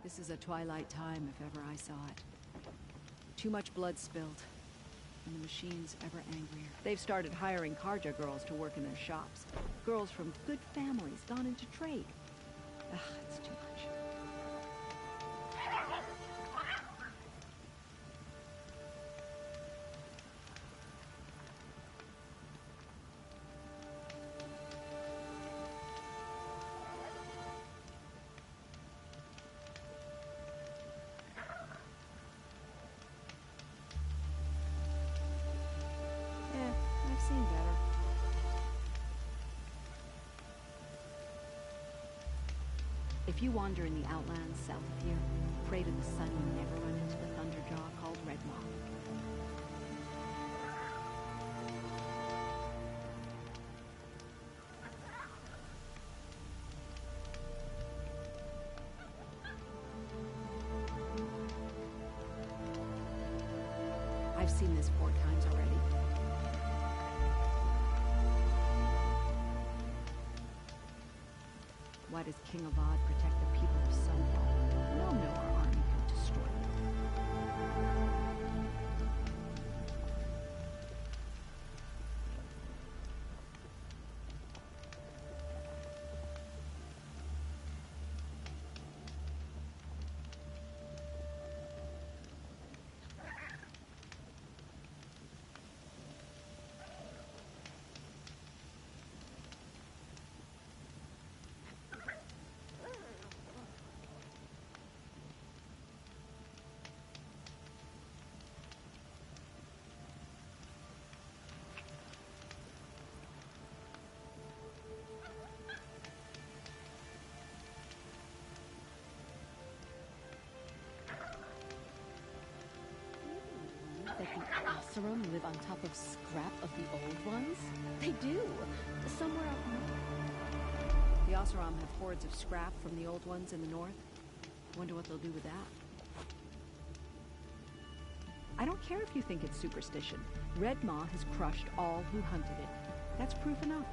This is a twilight time if ever I saw it. Too much blood spilled, and the machine's ever angrier. They've started hiring Karja girls to work in their shops. Girls from good families gone into trade. Ugh, it's too much. I've seen better. If you wander in the outlands south of here, pray to the sun you never run into the thunderjaw called Red Maw. I've seen this 4 times already. Why does King Avad protect the people of Sunfall? We all know our army could destroy them. That the Oseram live on top of scrap of the old ones? They do. Somewhere up north. The Oseram have hoards of scrap from the old ones in the north. Wonder what they'll do with that. I don't care if you think it's superstition. Red Maw has crushed all who hunted it. That's proof enough.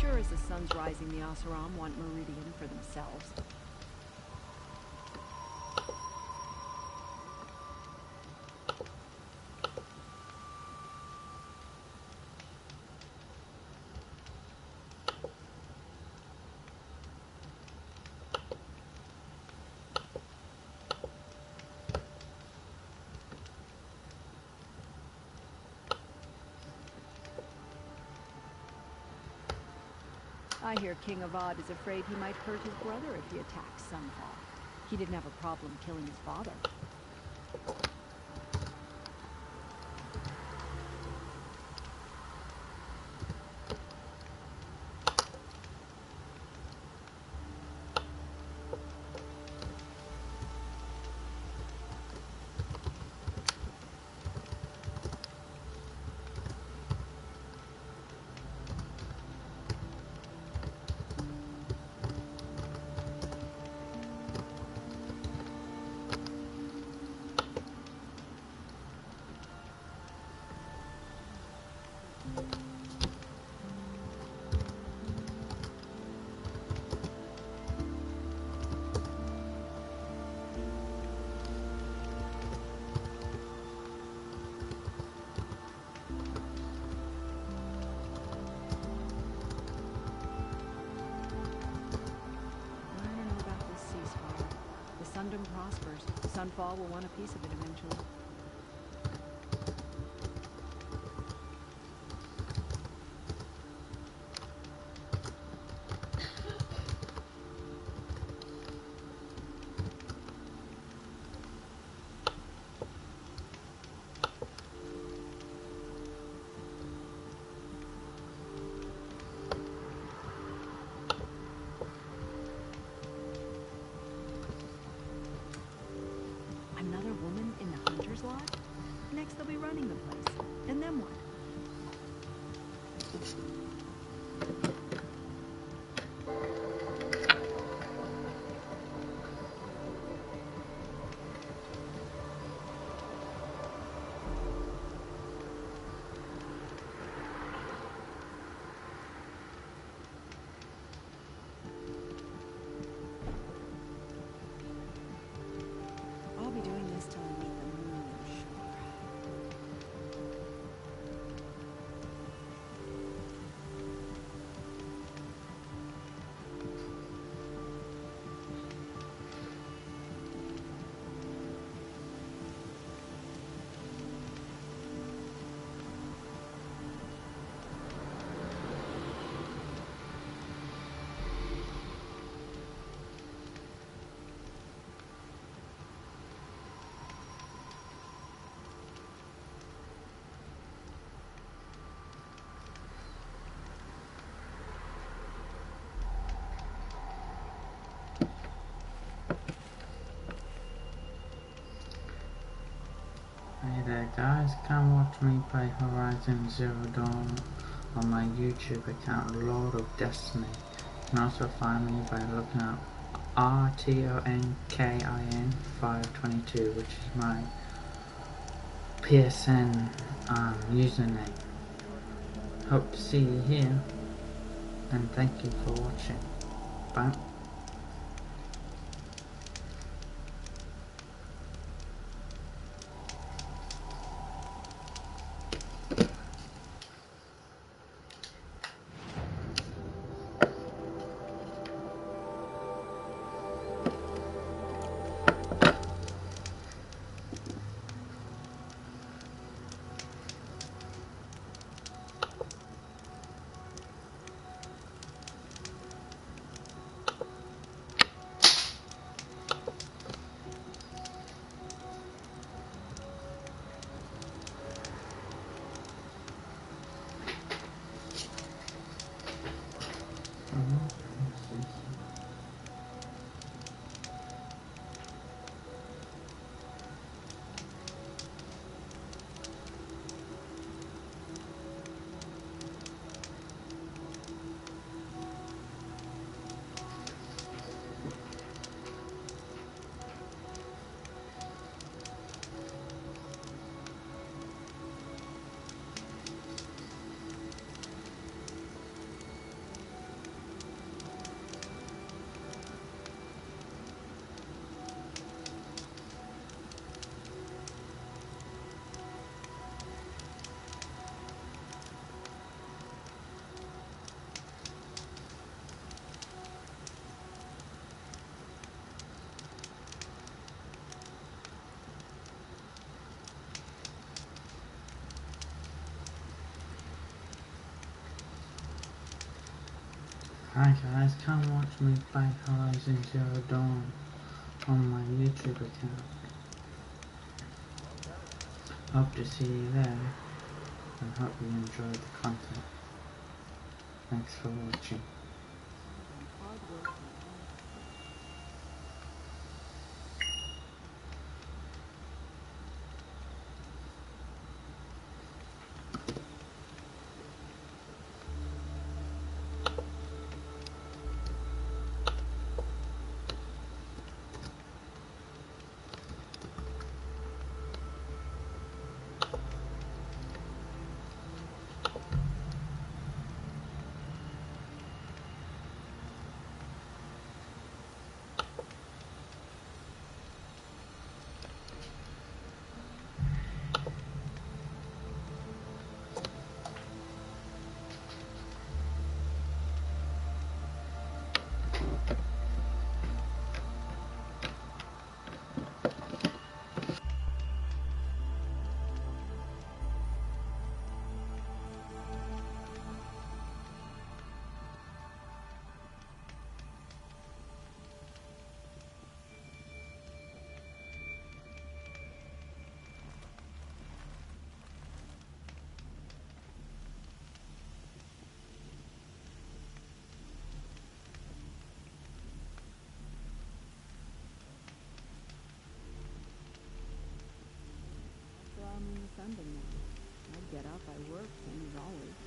Sure as the sun's rising, the Oseram want Meridian for themselves. I hear King Avad is afraid he might hurt his brother if he attacks Sunfall. He didn't have a problem killing his father. Sundom prospers. Sunfall will want a piece of it eventually. Another woman in the Hunter's Lodge? Next they'll be running the place. And then what? I'll be doing this till I meet the moon, I'm sure. Hey there guys, come watch me play Horizon Zero Dawn on my YouTube account, Lord of Destiny. You can also find me by looking up RTONKIN 522, which is my PSN username. Hope to see you here, and thank you for watching. Bye. Hi guys, come watch me play Horizon Zero Dawn on my YouTube account. Hope to see you there, and hope you enjoyed the content. Thanks for watching. Hard work. Sunday now. I get up, I work, same as always.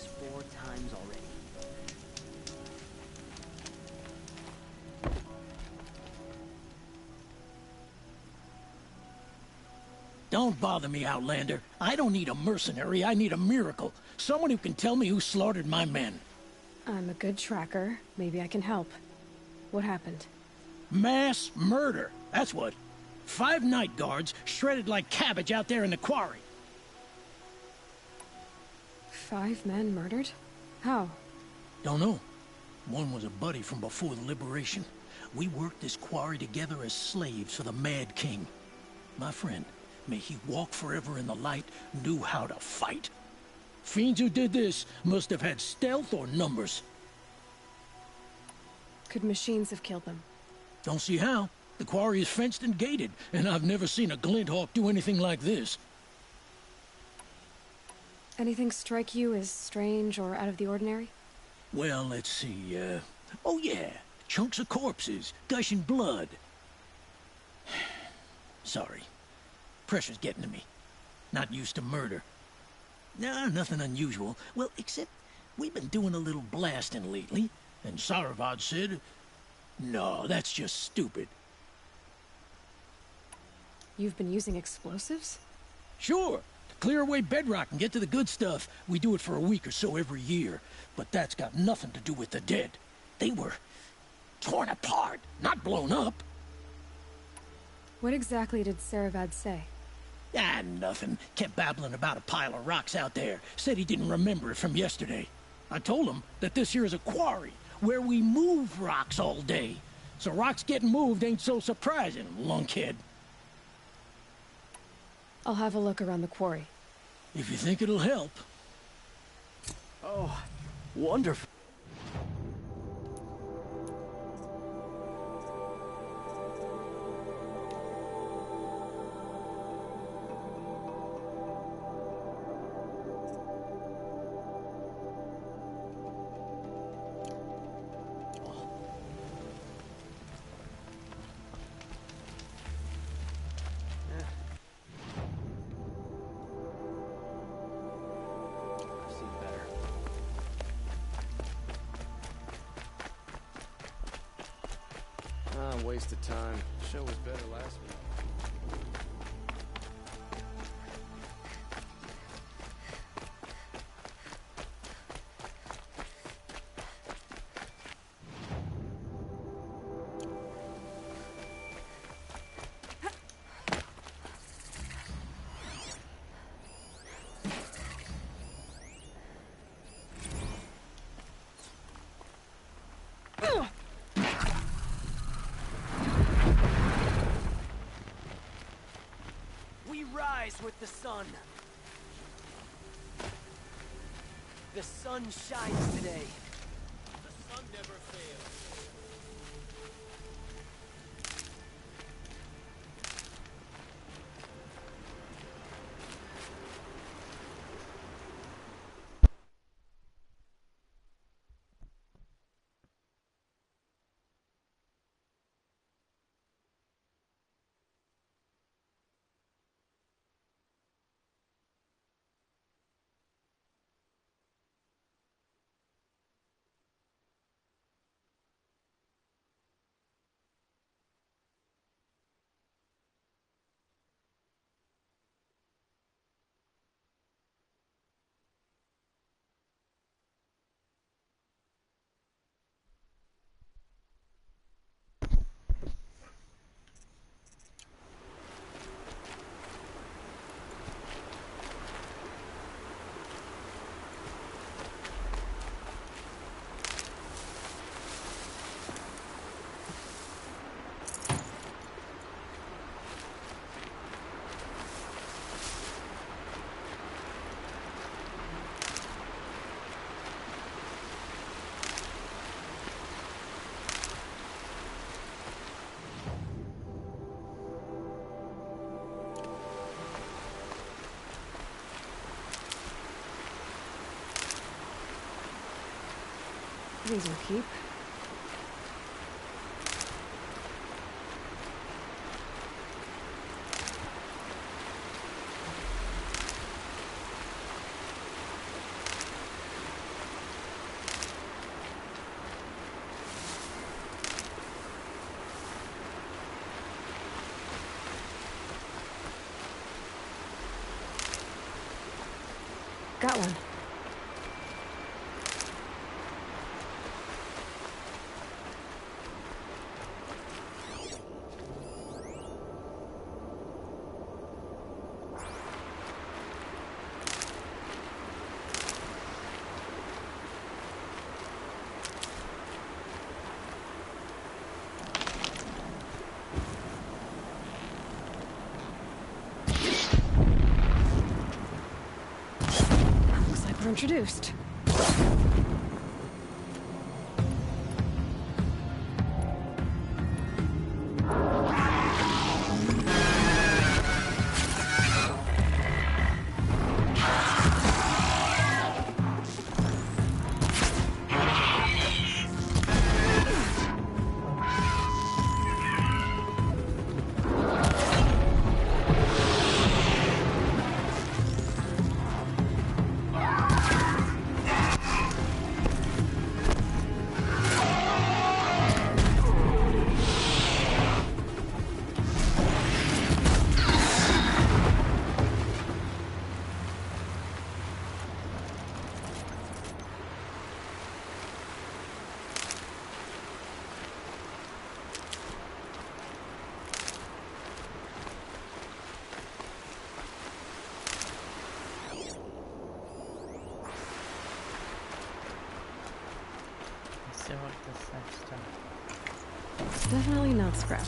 this 4 times already. Don't bother me, Outlander. I don't need a mercenary, I need a miracle. Someone who can tell me who slaughtered my men. I'm a good tracker. Maybe I can help. What happened? Mass murder, that's what. 5 night guards shredded like cabbage out there in the quarry. 5 men murdered? How? Don't know. One was a buddy from before the liberation. We worked this quarry together as slaves for the Mad King. My friend, may he walk forever in the light, knew how to fight. Fiends who did this must have had stealth or numbers. Could machines have killed them? Don't see how. The quarry is fenced and gated, and I've never seen a Glinthawk do anything like this. Anything strike you as strange or out of the ordinary? Well, let's see, oh yeah, chunks of corpses, gushing blood. Sorry. Pressure's getting to me. Not used to murder. Nah, nothing unusual. Well, except we've been doing a little blasting lately, and Saravad said, no, that's just stupid. You've been using explosives? Sure, to clear away bedrock and get to the good stuff. We do it for a week or so every year, but that's got nothing to do with the dead. They were torn apart, not blown up. What exactly did Saravad say? Ah, nothing. Kept babbling about a pile of rocks out there. Said he didn't remember it from yesterday. I told him that this here is a quarry, where we move rocks all day. So rocks getting moved ain't so surprising, lunkhead. I'll have a look around the quarry. If you think it'll help. Oh, wonderful. Waste of time. Show was better last week. With the sun. The sun shines today. The sun never fails. These will keep. Got one. Looks like we're introduced. Let's see what this next time. It's definitely not scrap.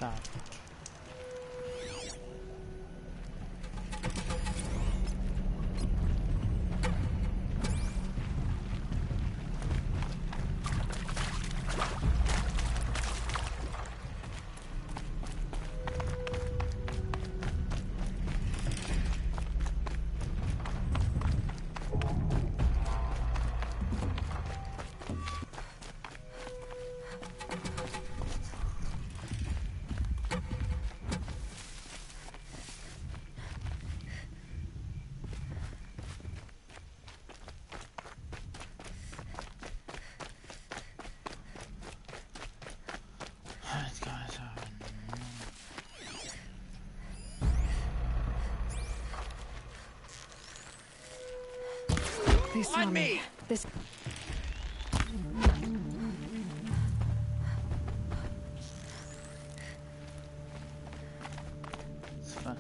God. These guys are They saw me. This. it's fun.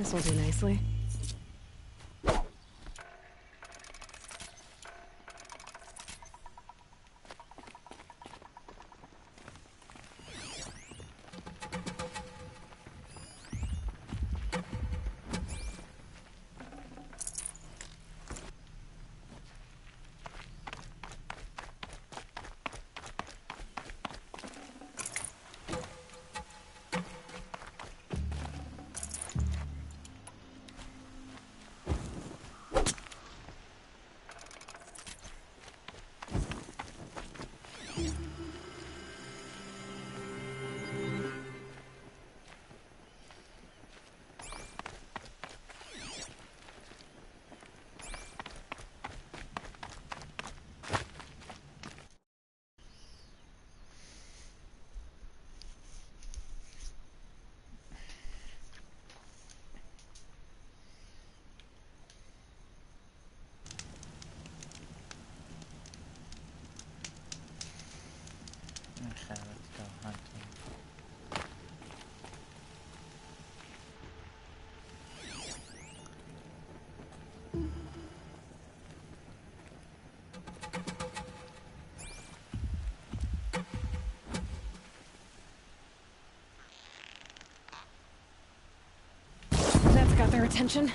This'll do nicely. Okay, let's go hunting. That's got their attention.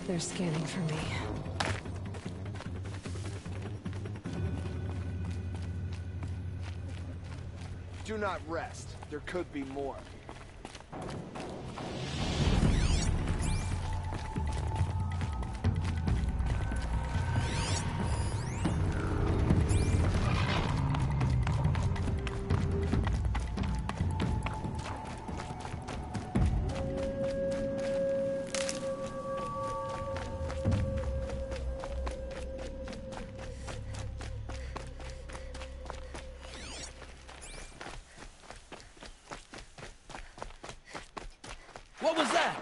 They're scanning for me. Do not rest. There could be more. What was that?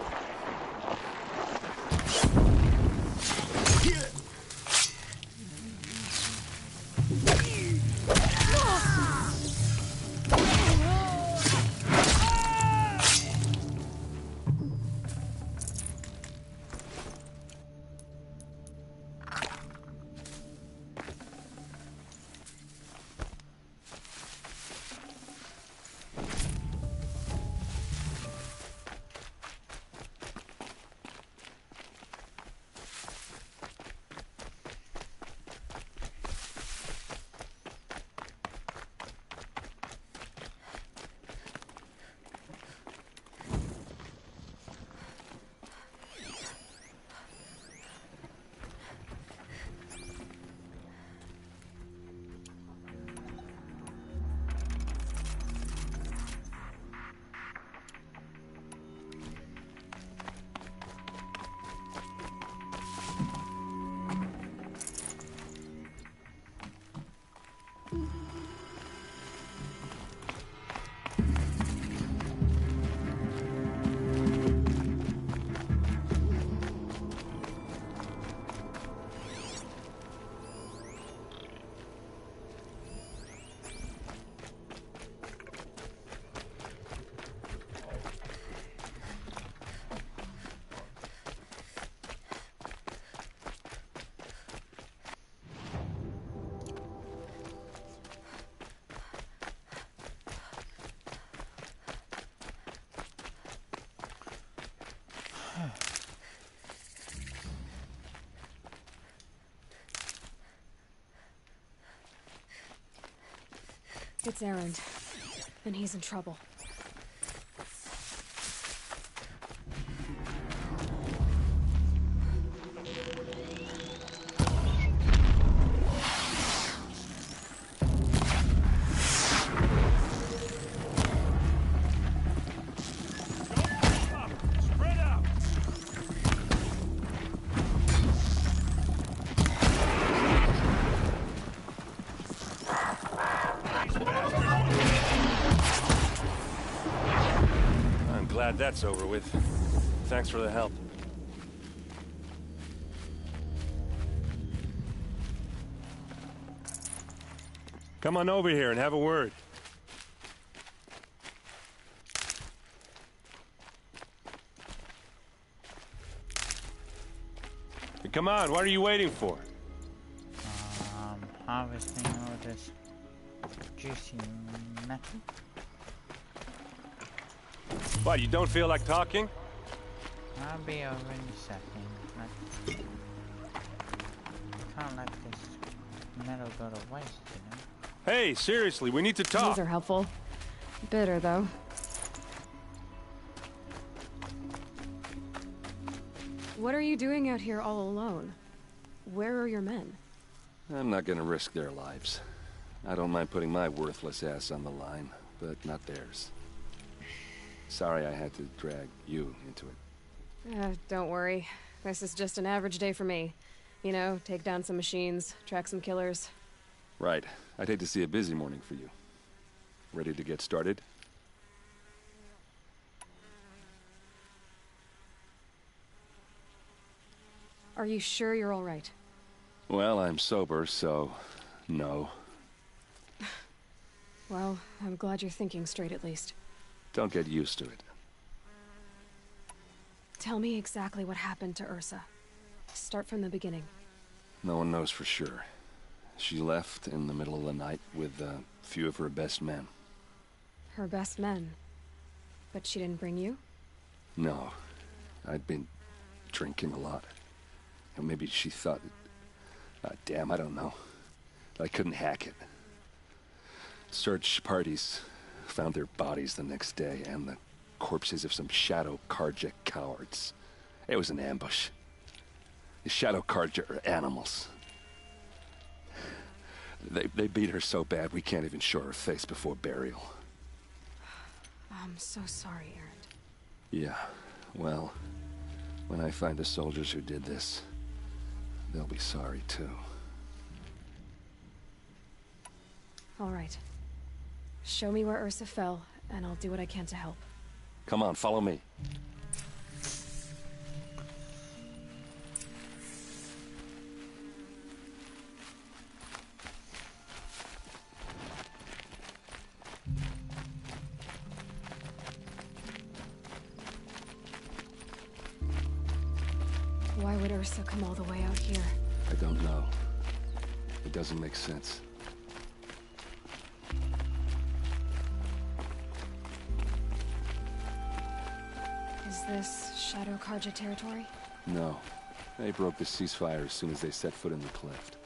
It's Erend, and he's in trouble. Glad that's over with. Thanks for the help. Come on over here and have a word. Hey, come on, what are you waiting for? Harvesting all this juicy metal. What, you don't feel like talking? I'll be over in a second. Can't let this metal go to waste, you know? Hey, seriously, we need to talk. These are helpful. Bitter, though. What are you doing out here all alone? Where are your men? I'm not gonna risk their lives. I don't mind putting my worthless ass on the line, but not theirs. Sorry I had to drag you into it. Don't worry. This is just an average day for me. You know, take down some machines, track some killers. Right. I'd hate to see a busy morning for you. Ready to get started? Are you sure you're all right? Well, I'm sober, so no. Well, I'm glad you're thinking straight at least. Don't get used to it. Tell me exactly what happened to Ursa. Start from the beginning. No one knows for sure. She left in the middle of the night with a few of her best men. Her best men? But she didn't bring you? No. I'd been drinking a lot. And maybe she thought... damn, I don't know. I couldn't hack it. Search parties found their bodies the next day, and the corpses of some Shadow Karja cowards. It was an ambush. The Shadow Karja are animals. They beat her so bad we can't even show her face before burial. I'm so sorry, Erend. Yeah, well, when I find the soldiers who did this, they'll be sorry too. All right. Show me where Ursa fell, and I'll do what I can to help. Come on, follow me. Why would Ursa come all the way out here? I don't know. It doesn't make sense. Is this Shadow Karja territory? No. They broke the ceasefire as soon as they set foot in the cleft.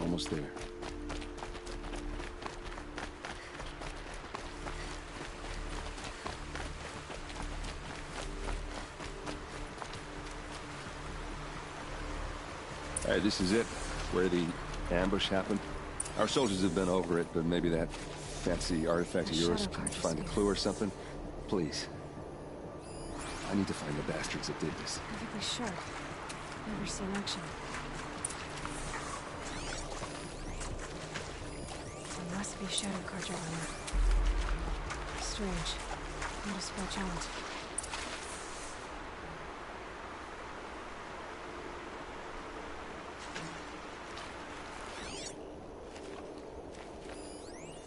Almost there. Alright, this is it, where the ambush happened. Our soldiers have been over it, but maybe that fancy artifact of yours can find a clue or something. Please. I need to find the bastards that did this. Perfectly sure. Never seen action. It must be Shadow Karja armor. Strange. Not a spell challenge.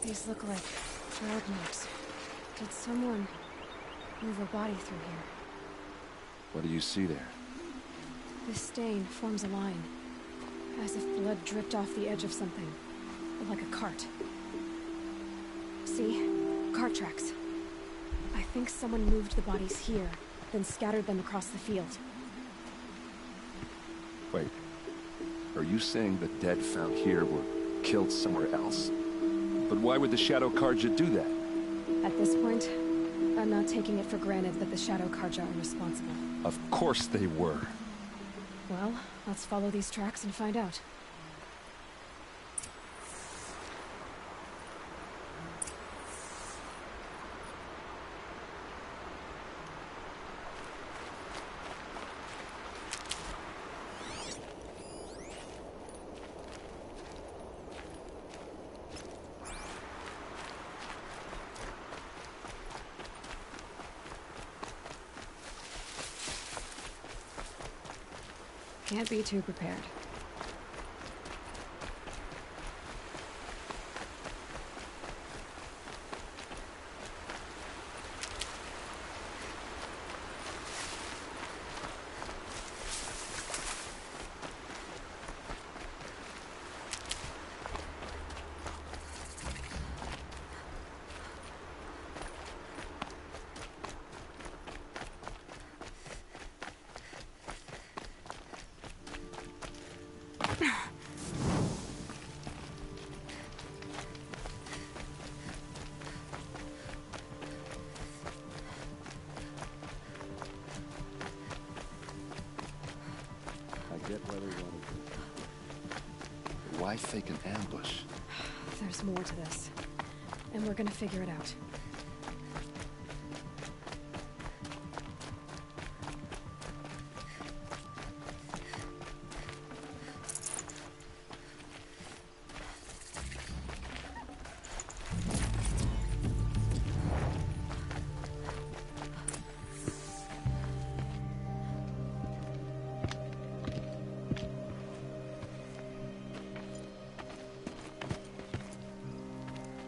These look like road marks. Did someone move a body through here? What do you see there? This stain forms a line, as if blood dripped off the edge of something, like a cart. See? Cart tracks. I think someone moved the bodies here, then scattered them across the field. Wait. Are you saying the dead found here were killed somewhere else? But why would the Shadow Karja do that? At this point, I'm not taking it for granted that the Shadow Karja are responsible. Of course they were. Well, let's follow these tracks and find out. Can't be too prepared. Why fake an ambush? There's more to this, and we're gonna figure it out.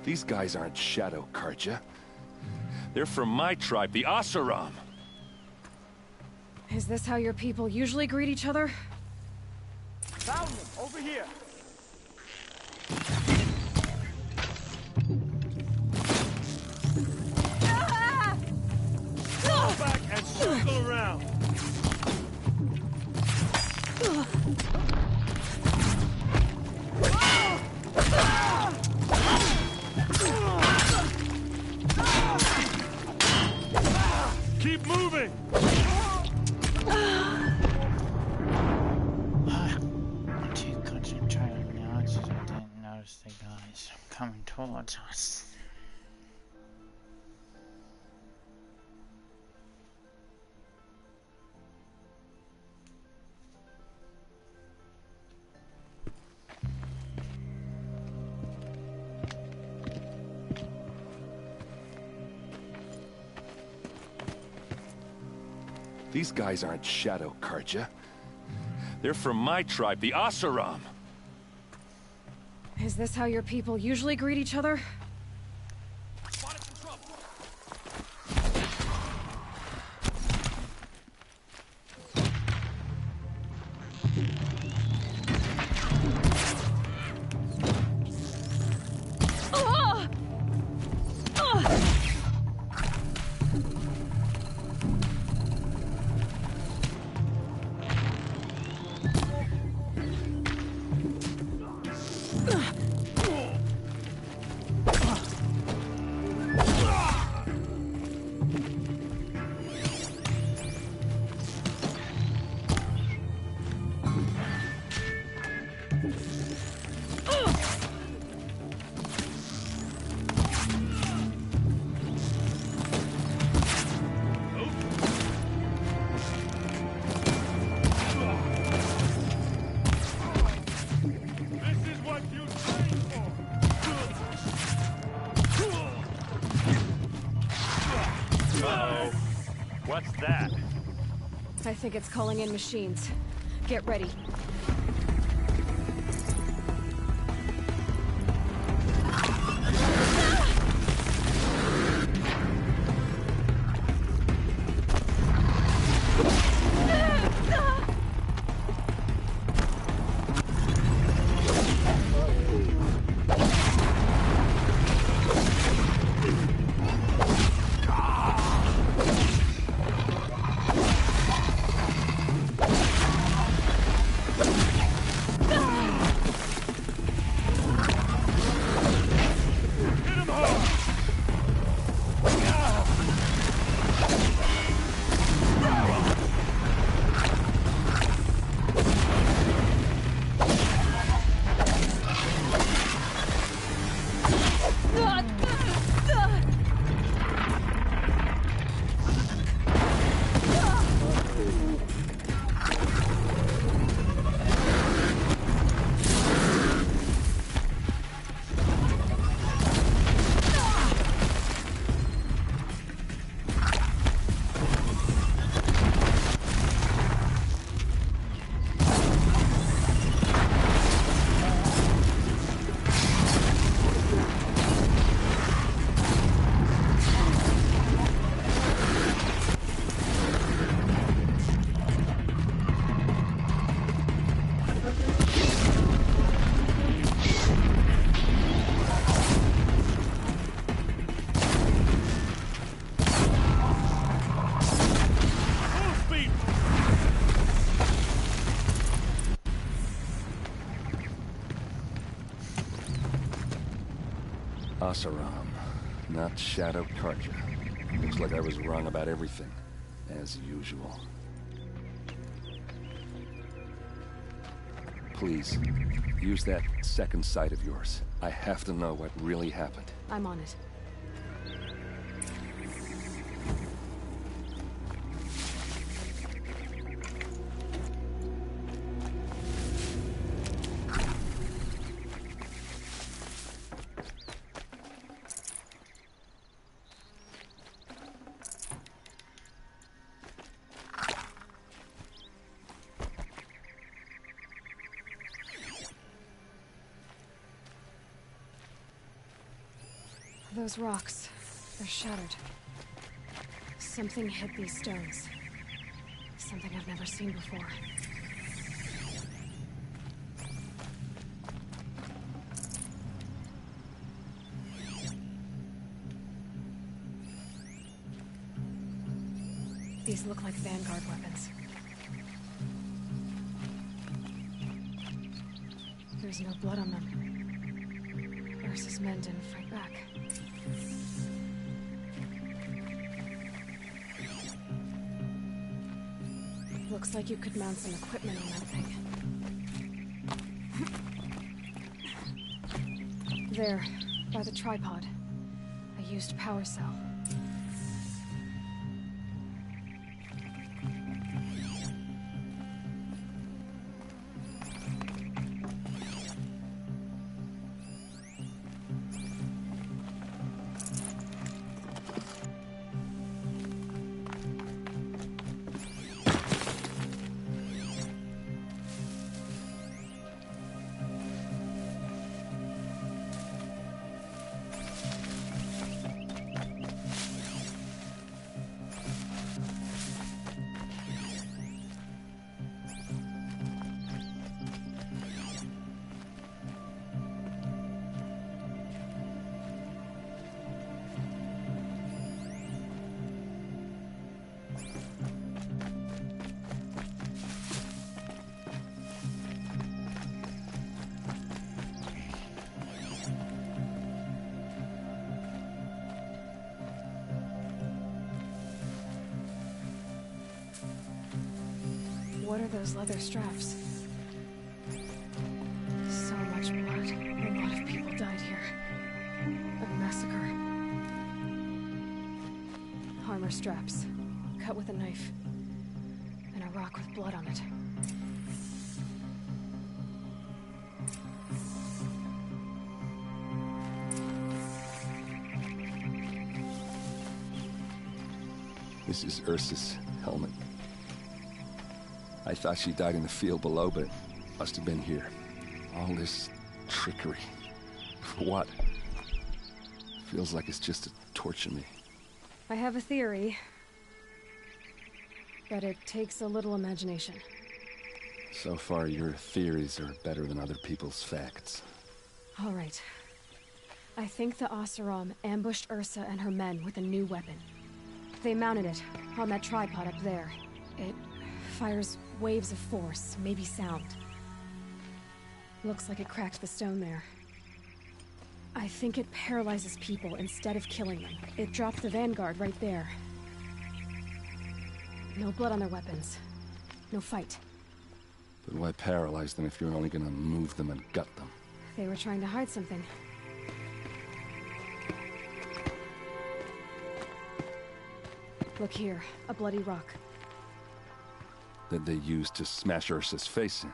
These guys aren't Shadow Karja. They're from my tribe, the Asaram. Is this how your people usually greet each other? Found them! Over here! Fall back and circle around! Keep moving! I'm too concentrated now, so I didn't notice the guys coming towards us. These guys aren't Shadow Karja. They're from my tribe, the Asaram. Is this how your people usually greet each other? Spotted some trouble! What's that? I think it's calling in machines. Get ready. Asaram, not Shadow Karja. Looks like I was wrong about everything, as usual. Please, use that second sight of yours. I have to know what really happened. I'm on it. Those rocks, they're shattered. Something hit these stones. Something I've never seen before. These look like Vanguard weapons. There's no blood on them. Ursa's men didn't fight back. Looks like you could mount some equipment on that thing. There, by the tripod. A used power cell. What are those leather straps? So much blood. A lot of people died here. A massacre. Armor straps. Cut with a knife. And a rock with blood on it. This is Ursa's helmet. I thought she died in the field below, but it must have been here. All this trickery. For what? Feels like it's just to torture me. I have a theory. But it takes a little imagination. So far, your theories are better than other people's facts. All right. I think the Oseram ambushed Ursa and her men with a new weapon. They mounted it on that tripod up there. It fires waves of force, maybe sound. Looks like it cracked the stone there. I think it paralyzes people instead of killing them. It dropped the Vanguard right there. No blood on their weapons. No fight. But why paralyze them if you're only gonna move them and gut them? They were trying to hide something. Look here, a bloody rock. That they used to smash Ursa's face in.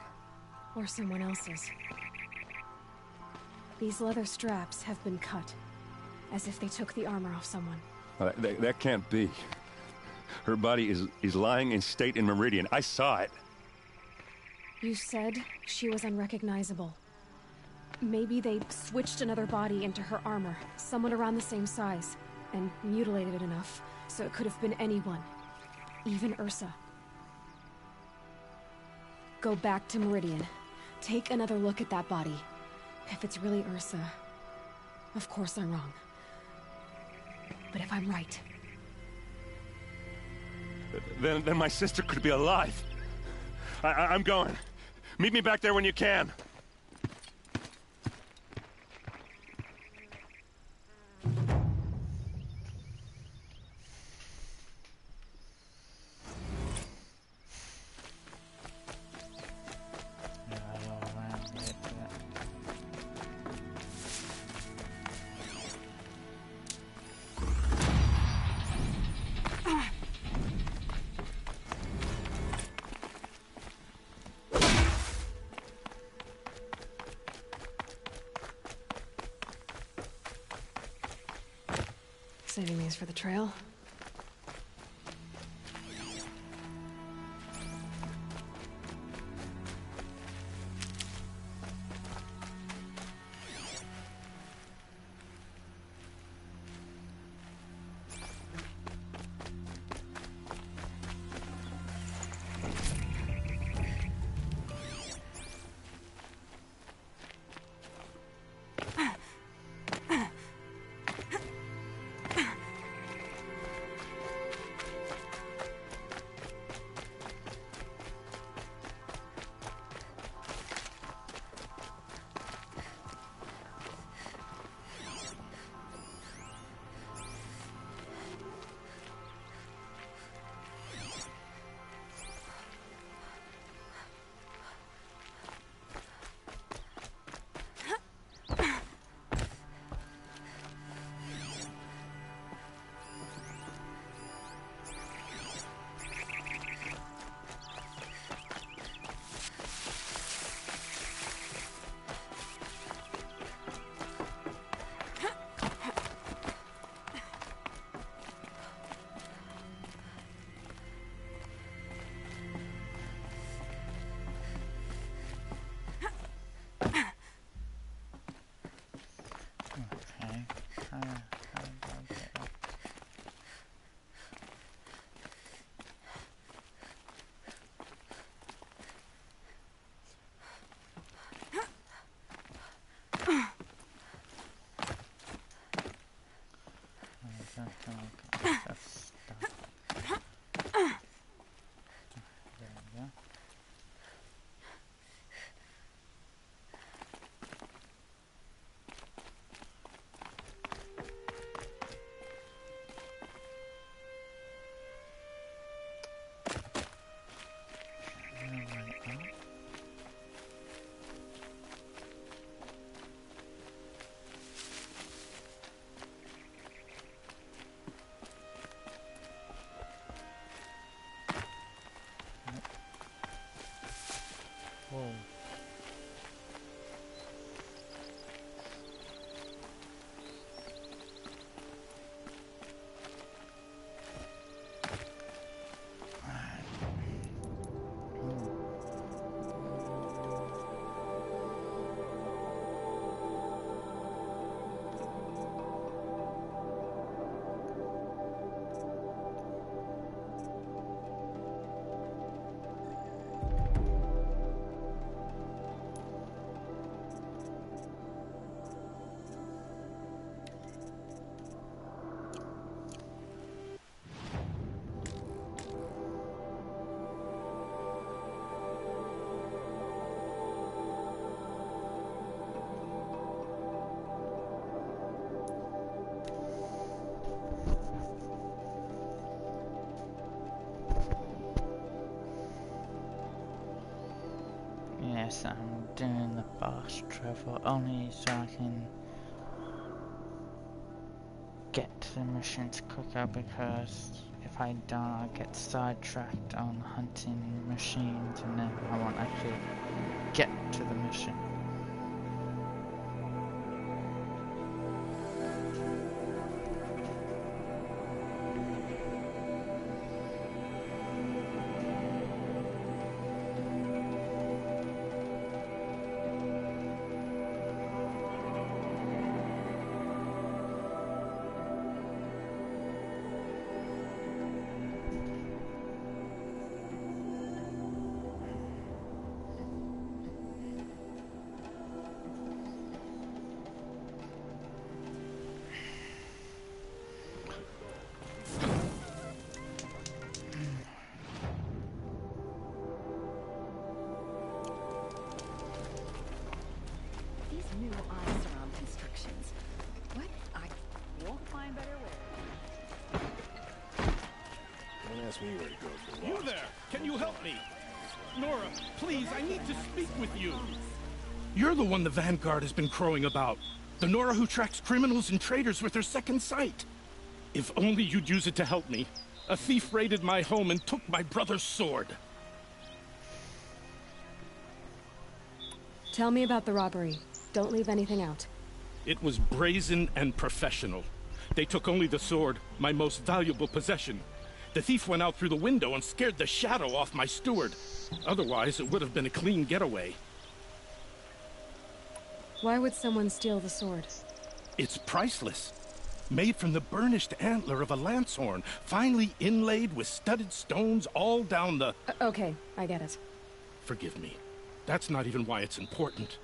Or someone else's. These leather straps have been cut, as if they took the armor off someone. That can't be. Her body is lying in state in Meridian. I saw it. You said she was unrecognizable. Maybe they switched another body into her armor, someone around the same size, and mutilated it enough, so it could have been anyone. Even Ursa. Go back to Meridian. Take another look at that body. If it's really Ursa, of course I'm wrong. But if I'm right... Then my sister could be alive. I'm going. Meet me back there when you can. Saving these for the trail. Yes, I'm doing the fast travel only so I can get to the missions quicker, because if I don't, I'll get sidetracked on hunting machines and then I won't actually get to the mission. You there! Can you help me? Nora, please, I need to speak with you. You're the one the Vanguard has been crowing about. The Nora who tracks criminals and traitors with her second sight. If only you'd use it to help me. A thief raided my home and took my brother's sword. Tell me about the robbery. Don't leave anything out. It was brazen and professional. They took only the sword, my most valuable possession. The thief went out through the window and scared the shadow off my steward. Otherwise, it would have been a clean getaway. Why would someone steal the sword? It's priceless. Made from the burnished antler of a lancehorn, finely inlaid with studded stones all down the... Okay, I get it. Forgive me. That's not even why it's important.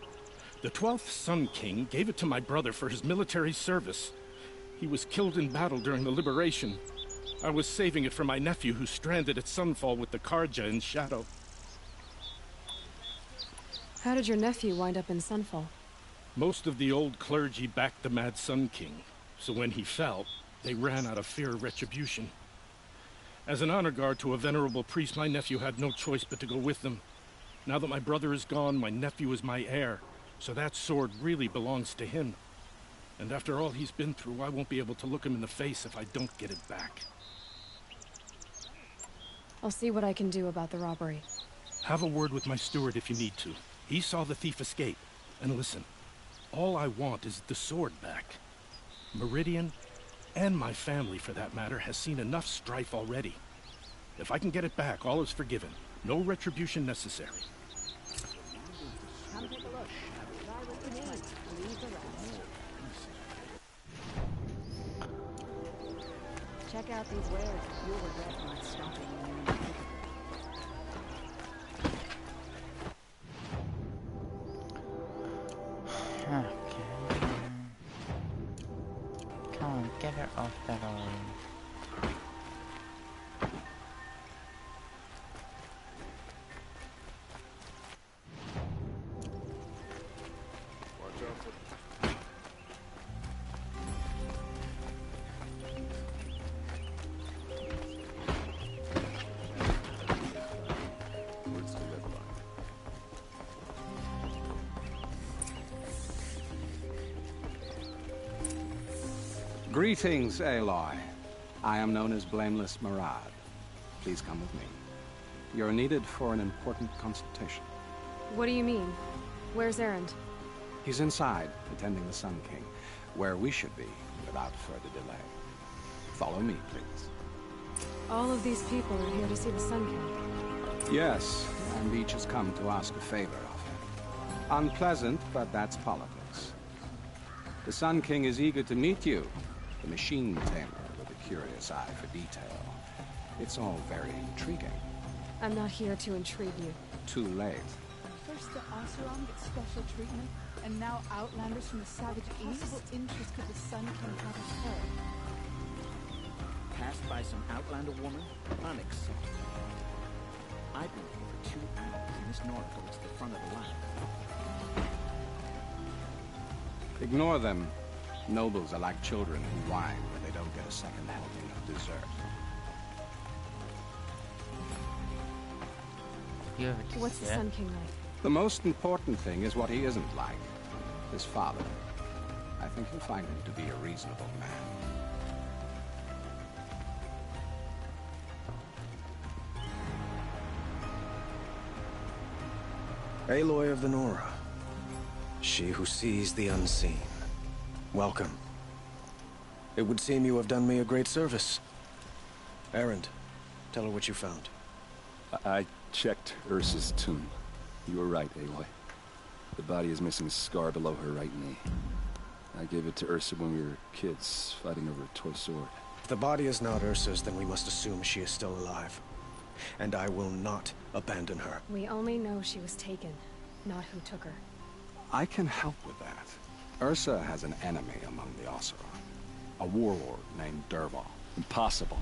The 12th Sun King gave it to my brother for his military service. He was killed in battle during the liberation. I was saving it for my nephew who's stranded at Sunfall with the Karja in Shadow. How did your nephew wind up in Sunfall? Most of the old clergy backed the Mad Sun King, so when he fell, they ran out of fear of retribution. As an honor guard to a venerable priest, my nephew had no choice but to go with them. Now that my brother is gone, my nephew is my heir, so that sword really belongs to him. And after all he's been through, I won't be able to look him in the face if I don't get it back. I'll see what I can do about the robbery. Have a word with my steward if you need to. He saw the thief escape. And listen, all I want is the sword back. Meridian, and my family for that matter, has seen enough strife already. If I can get it back, all is forgiven. No retribution necessary. Come take a look. Check out these wares. You'll regret not stopping when you're in the Okay. Come on, get her off that island. Greetings, Aloy. I am known as Blameless Murad. Please come with me. You're needed for an important consultation. What do you mean? Where's Erend? He's inside, attending the Sun King, where we should be, without further delay. Follow me, please. All of these people are here to see the Sun King. Yes, and each has come to ask a favor of him. Unpleasant, but that's politics. The Sun King is eager to meet you, the machine tamer with a curious eye for detail. It's all very intriguing. I'm not here to intrigue you. Too late. First the Oseram gets special treatment, and now outlanders from the savage east. What possible interest could the Sun King have in her? Passed by some outlander woman? Unacceptable. I've been here for 2 hours, and this Nora goes to the front of the line. Ignore them. Nobles are like children who whine when they don't get a second helping of dessert. What's the Sun King like? The most important thing is what he isn't like. His father. I think you'll find him to be a reasonable man. Aloy of the Nora. She who sees the unseen. Welcome. It would seem you have done me a great service. Erend, tell her what you found. I checked Ursa's tomb. You were right, Aloy. The body is missing a scar below her right knee. I gave it to Ursa when we were kids, fighting over a toy sword. If the body is not Ursa's, then we must assume she is still alive. And I will not abandon her. We only know she was taken, not who took her. I can help with that. Ursa has an enemy among the Oseram. A warlord named Dervahl. Impossible.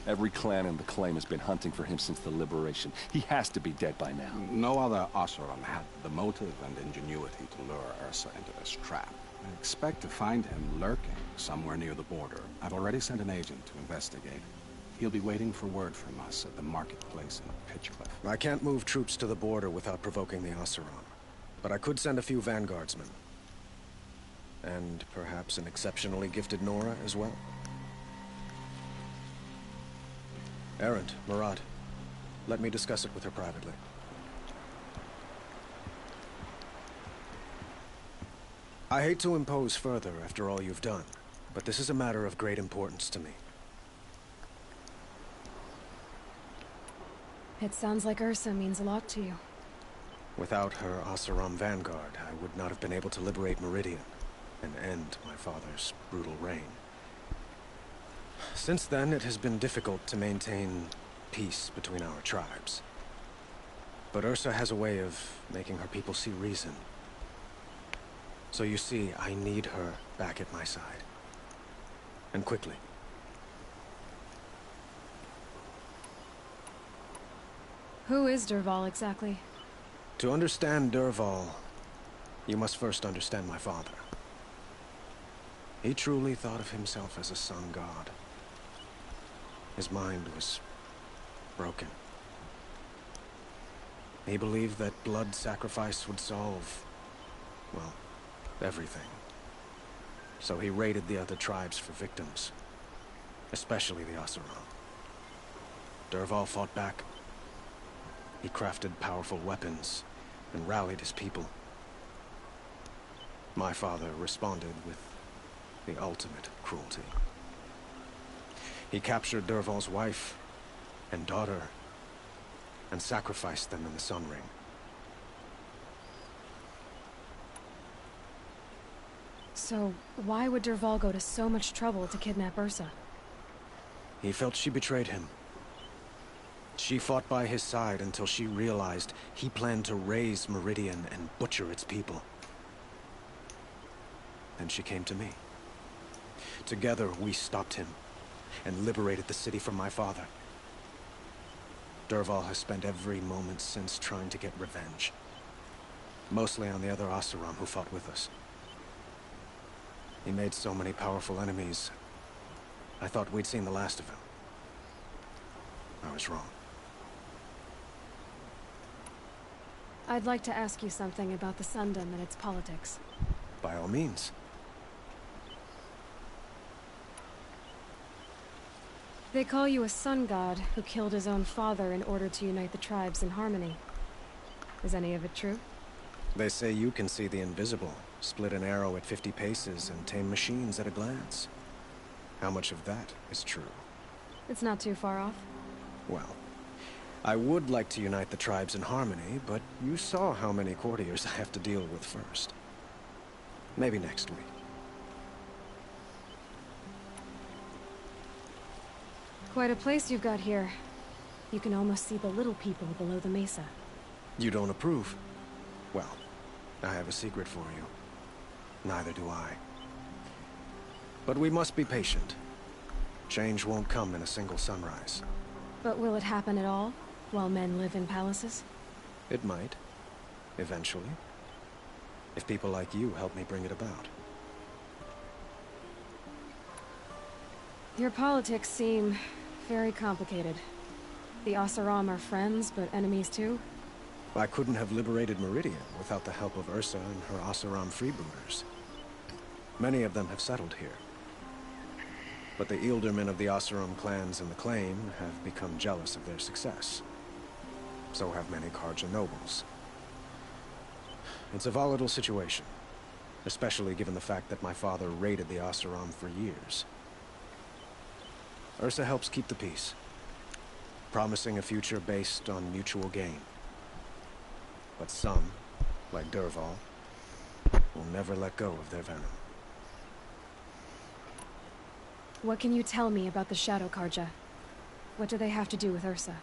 Every clan in the claim has been hunting for him since the liberation. He has to be dead by now. No other Oseram had the motive and ingenuity to lure Ursa into this trap. I expect to find him lurking somewhere near the border. I've already sent an agent to investigate. He'll be waiting for word from us at the marketplace in Pitchcliff. I can't move troops to the border without provoking the Oseram. But I could send a few vanguardsmen. And perhaps an exceptionally gifted Nora as well. Erend, Murad, let me discuss it with her privately. I hate to impose further after all you've done, but this is a matter of great importance to me. It sounds like Ursa means a lot to you. Without her Oseram vanguard, I would not have been able to liberate Meridian and end my father's brutal reign. Since then, it has been difficult to maintain peace between our tribes. But Ursa has a way of making her people see reason. So you see, I need her back at my side. And quickly. Who is Dervahl exactly? To understand Dervahl, you must first understand my father. He truly thought of himself as a sun god. His mind was broken. He believed that blood sacrifice would solve, well, everything. So he raided the other tribes for victims, especially the Oseram. Dervahl fought back. He crafted powerful weapons and rallied his people. My father responded with the ultimate cruelty. He captured Dervahl's wife and daughter and sacrificed them in the Sun Ring. So, why would Dervahl go to so much trouble to kidnap Ursa? He felt she betrayed him. She fought by his side until she realized he planned to raise Meridian and butcher its people. Then she came to me. Together, we stopped him and liberated the city from my father. Dervahl has spent every moment since trying to get revenge. Mostly on the other Oseram who fought with us. He made so many powerful enemies, I thought we'd seen the last of him. I was wrong. I'd like to ask you something about the Sundom and its politics. By all means. They call you a sun god who killed his own father in order to unite the tribes in harmony. Is any of it true? They say you can see the invisible, split an arrow at 50 paces, and tame machines at a glance. How much of that is true? It's not too far off. Well, I would like to unite the tribes in harmony, but you saw how many courtiers I have to deal with first. Maybe next week. Quite a place you've got here. You can almost see the little people below the mesa. You don't approve? Well, I have a secret for you. Neither do I. But we must be patient. Change won't come in a single sunrise. But will it happen at all, while men live in palaces? It might. Eventually. If people like you help me bring it about. Your politics seem very complicated. The Oseram are friends, but enemies too? I couldn't have liberated Meridian without the help of Ursa and her Oseram freebooters. Many of them have settled here. But the ealdormen of the Oseram clans in the Claim have become jealous of their success. So have many Karja nobles. It's a volatile situation, especially given the fact that my father raided the Oseram for years. Ursa helps keep the peace, promising a future based on mutual gain. But some, like Dervahl, will never let go of their venom. What can you tell me about the Shadow Karja? What do they have to do with Ursa?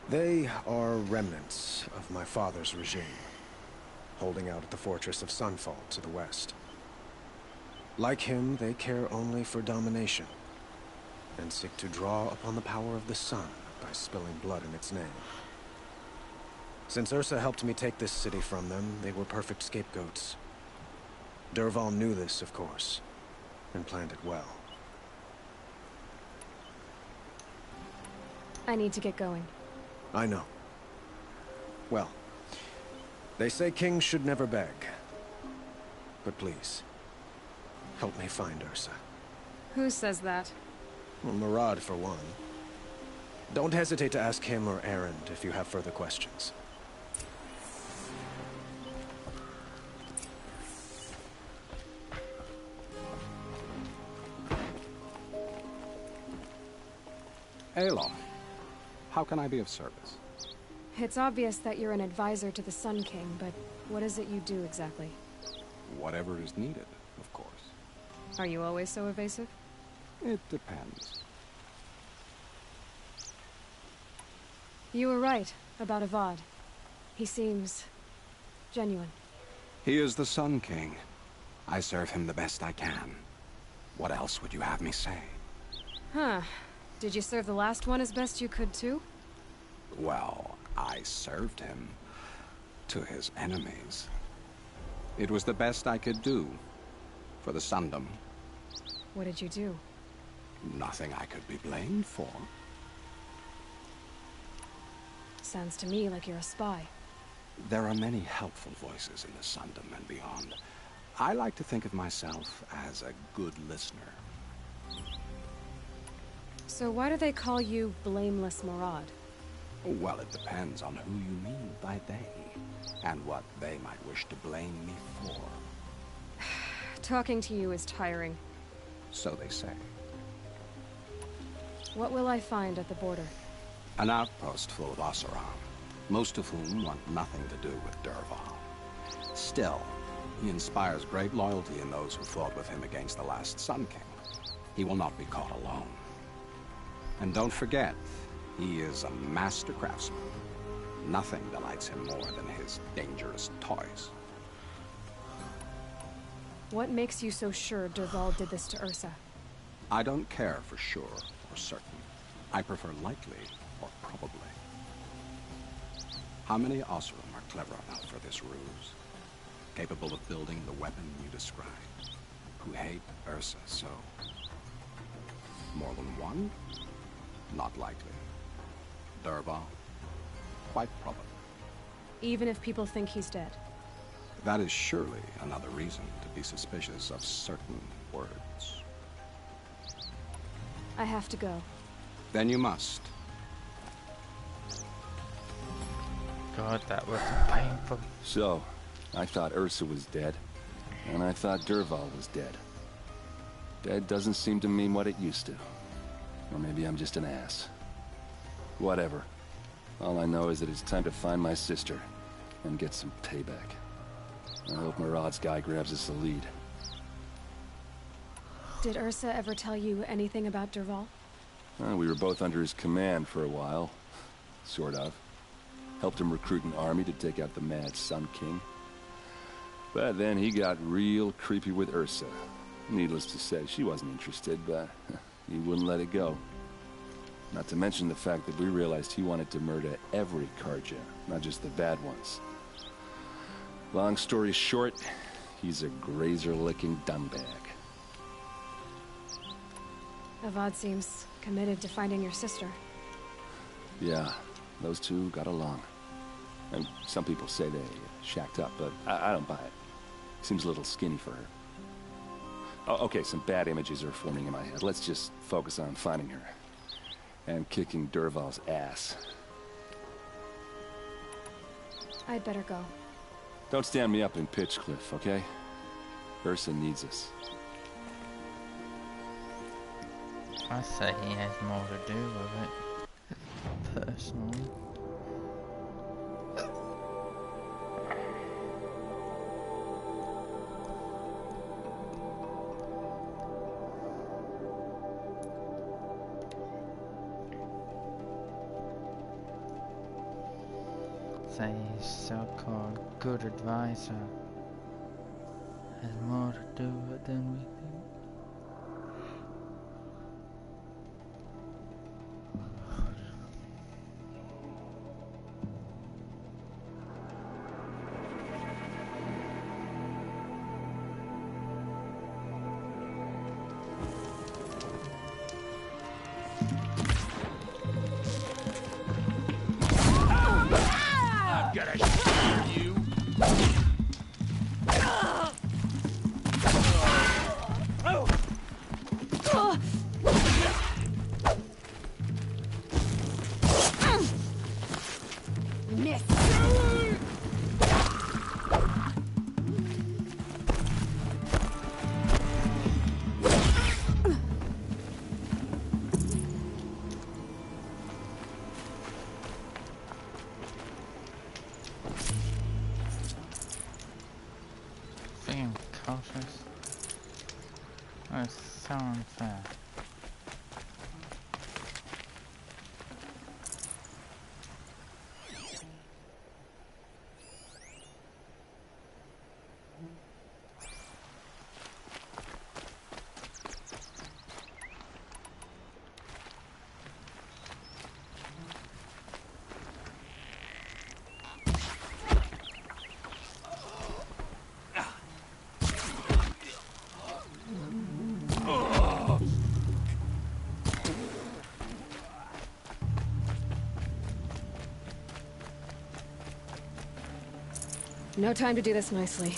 They are remnants of my father's regime, holding out at the fortress of Sunfall to the west. Like him, they care only for domination, and seek to draw upon the power of the sun by spilling blood in its name. Since Ursa helped me take this city from them, they were perfect scapegoats. Dervahl knew this, of course, and planned it well. I need to get going. I know. Well, they say kings should never beg. But please, help me find Ursa. Who says that? Well, Murad, for one. Don't hesitate to ask him or Erend if you have further questions. Aloy, how can I be of service? It's obvious that you're an advisor to the Sun King, but what is it you do exactly? Whatever is needed, of course. Are you always so evasive? It depends. You were right about Avad. He seems genuine. He is the Sun King. I serve him the best I can. What else would you have me say? Huh. Did you serve the last one as best you could, too? Well, I served him to his enemies. It was the best I could do for the Sundom. What did you do? Nothing I could be blamed for. Sounds to me like you're a spy. There are many helpful voices in the Sundom and beyond. I like to think of myself as a good listener. So why do they call you Blameless Maraud? Well, it depends on who you mean by they, and what they might wish to blame me for. Talking to you is tiring. So they say. What will I find at the border? An outpost full of Oseram, most of whom want nothing to do with Dervahl. Still, he inspires great loyalty in those who fought with him against the last Sun King. He will not be caught alone. And don't forget, he is a master craftsman. Nothing delights him more than his dangerous toys. What makes you so sure Dervahl did this to Ursa? I don't care for sure or certain. I prefer likely or probably. How many Oseram are clever enough for this ruse? Capable of building the weapon you described? Who hate Ursa so? More than one? Not likely. Dervahl? Quite probably. Even if people think he's dead? That is surely another reason to be suspicious of certain words. I have to go. Then you must. God, that was painful. So, I thought Ursa was dead, and I thought Dervahl was dead. Dead doesn't seem to mean what it used to. Or maybe I'm just an ass. Whatever. All I know is that it's time to find my sister and get some payback. I hope Maraud's guy grabs us a lead. Did Ursa ever tell you anything about Dervahl? We were both under his command for a while. Sort of. Helped him recruit an army to take out the mad Sun King. But then he got real creepy with Ursa. Needless to say, she wasn't interested, but he wouldn't let it go. Not to mention the fact that we realized he wanted to murder every Karja, not just the bad ones. Long story short, he's a grazer-licking dumbbag. Avad seems committed to finding your sister. Yeah, those two got along. And some people say they shacked up, but I don't buy it. Seems a little skinny for her. Oh, okay, some bad images are forming in my head. Let's just focus on finding her. And kicking Dervahl's ass. I'd better go. Don't stand me up in Pitchcliff, okay? Ursa needs us. I say he has more to do with it. Personally. Say his so-called good advisor has more to do with it than we think. so unfair. No time to do this nicely.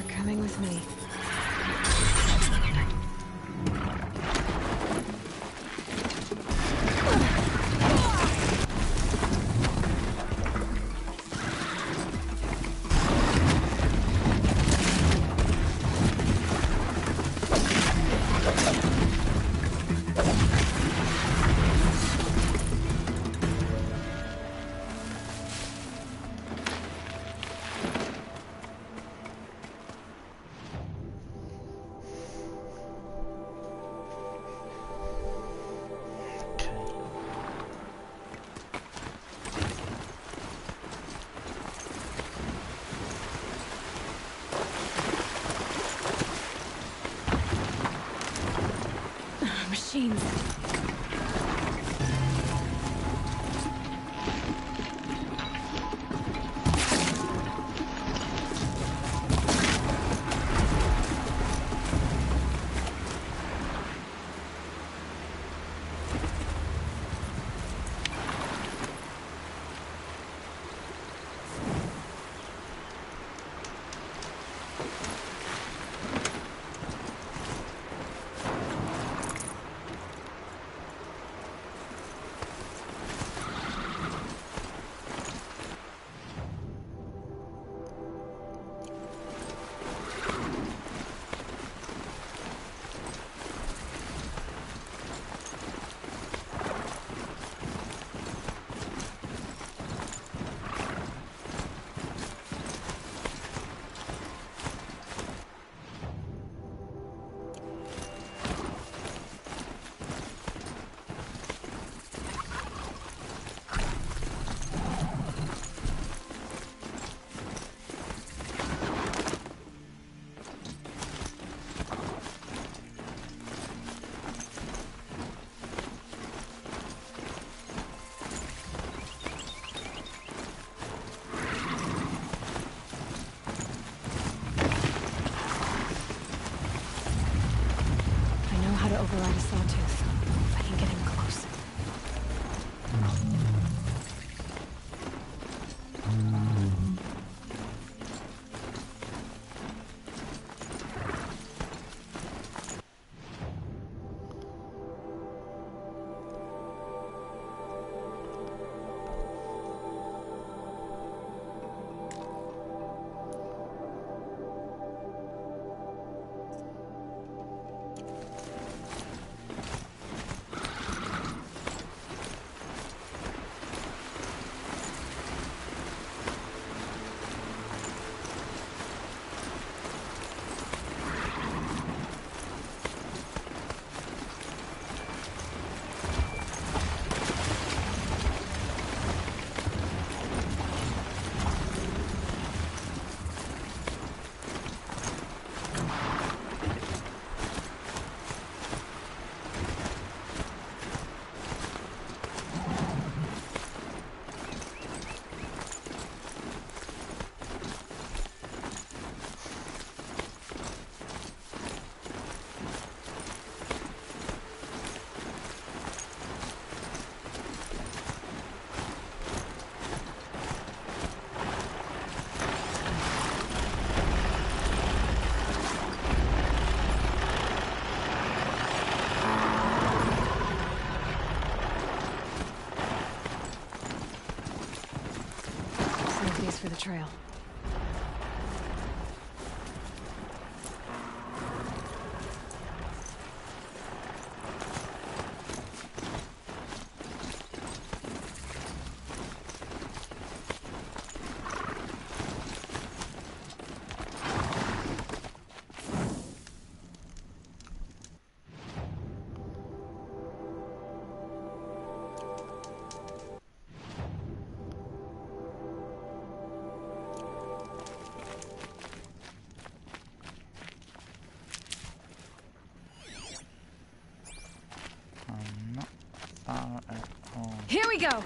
Coming with me. Machines. Override a sawtooth. I can get in close. trail. Not far at all. Here we go!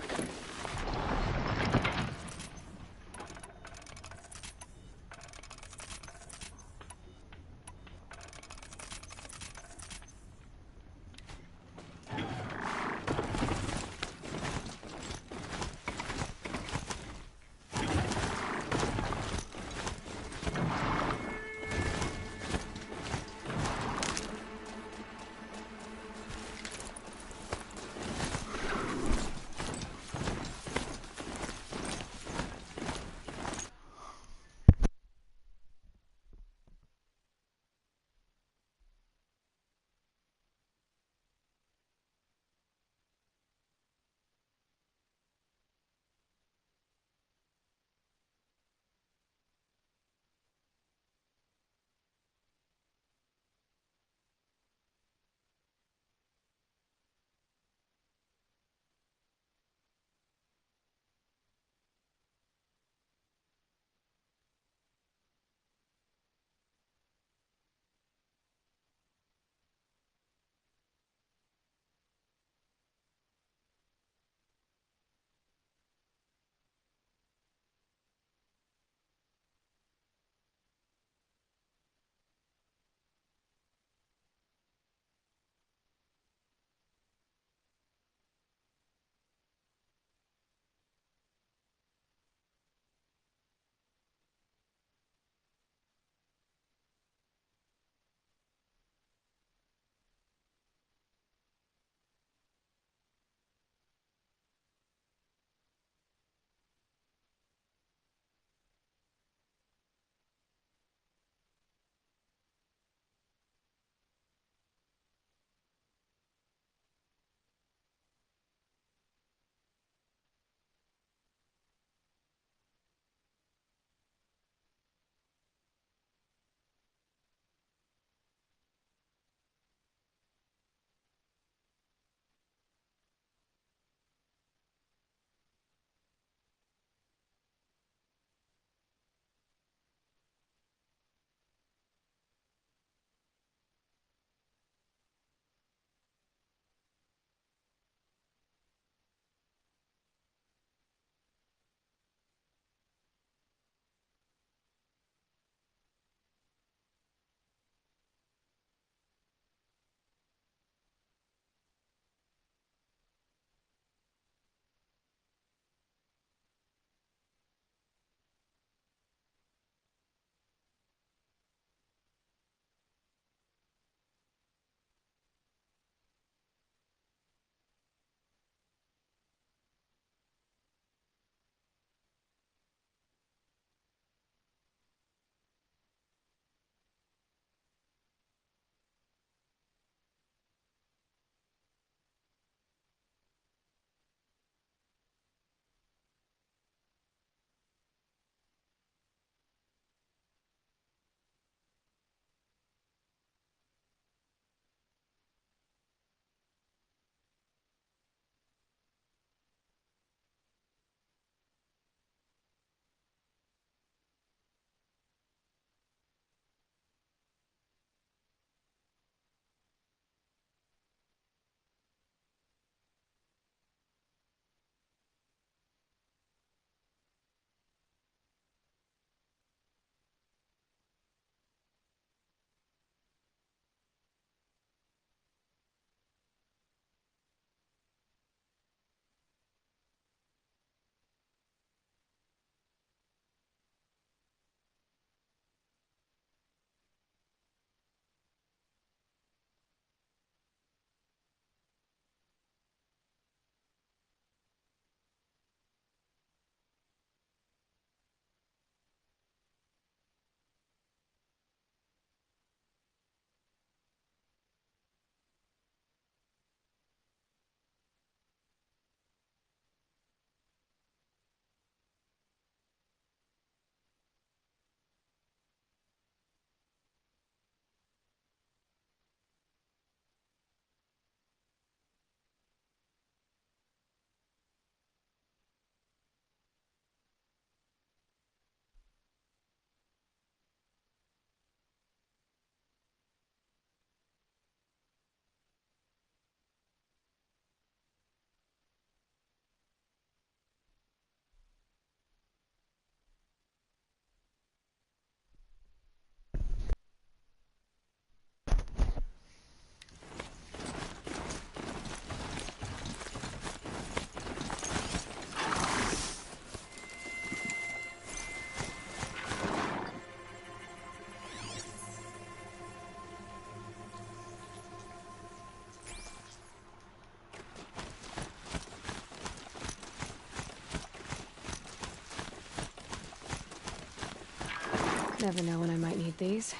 Never know when I might need these.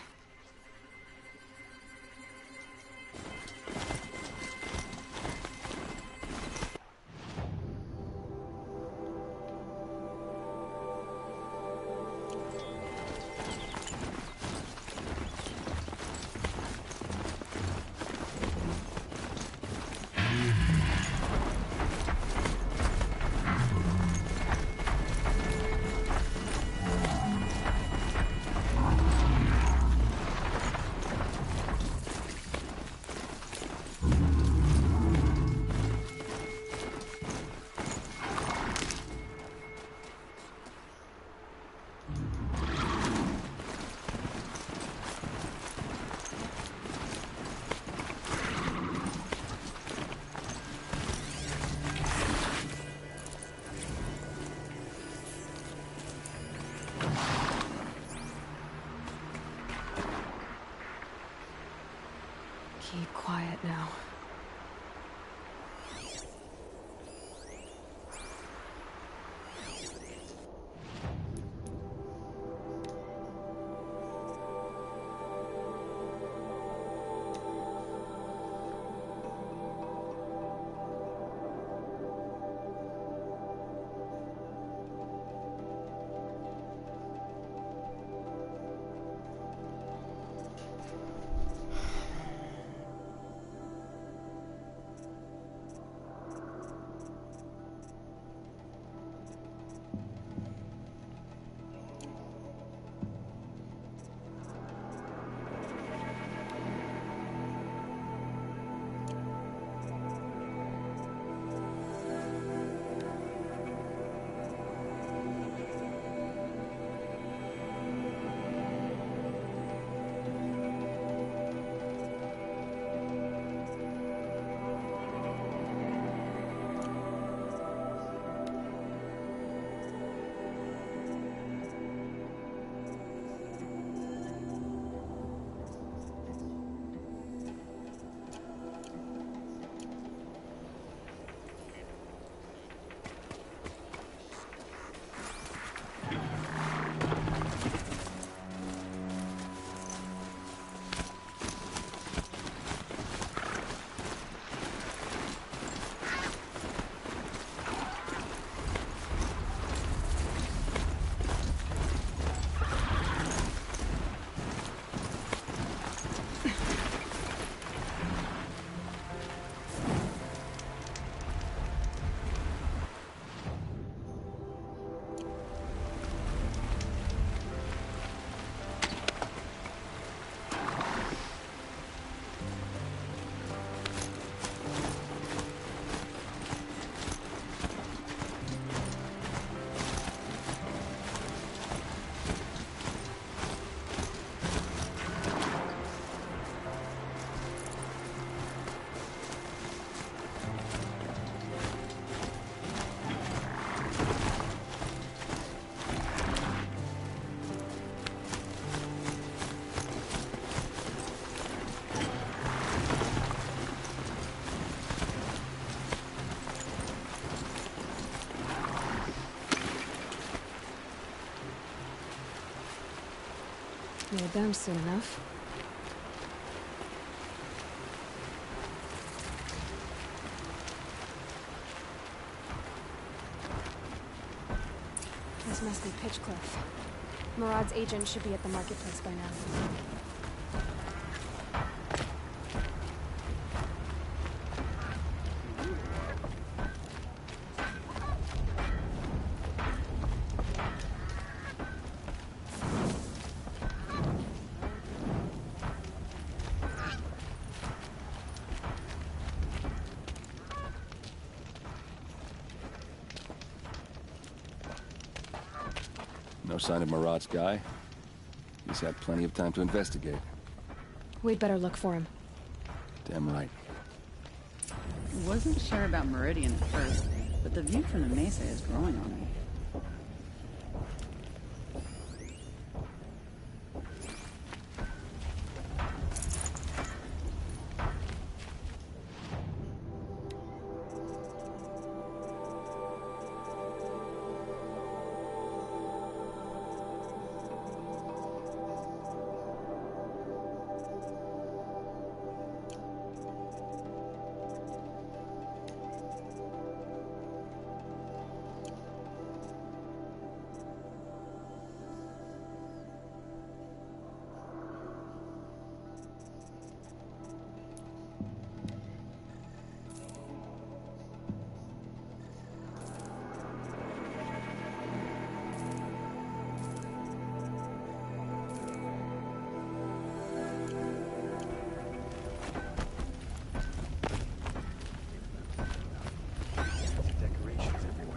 Keep quiet now. You're done soon enough. This must be Pitchcliff. Murad's agent should be at the marketplace by now. No sign of Murad's guy. He's had plenty of time to investigate. We'd better look for him. Damn right. Wasn't sure about Meridian at first, but the view from the mesa is growing on me.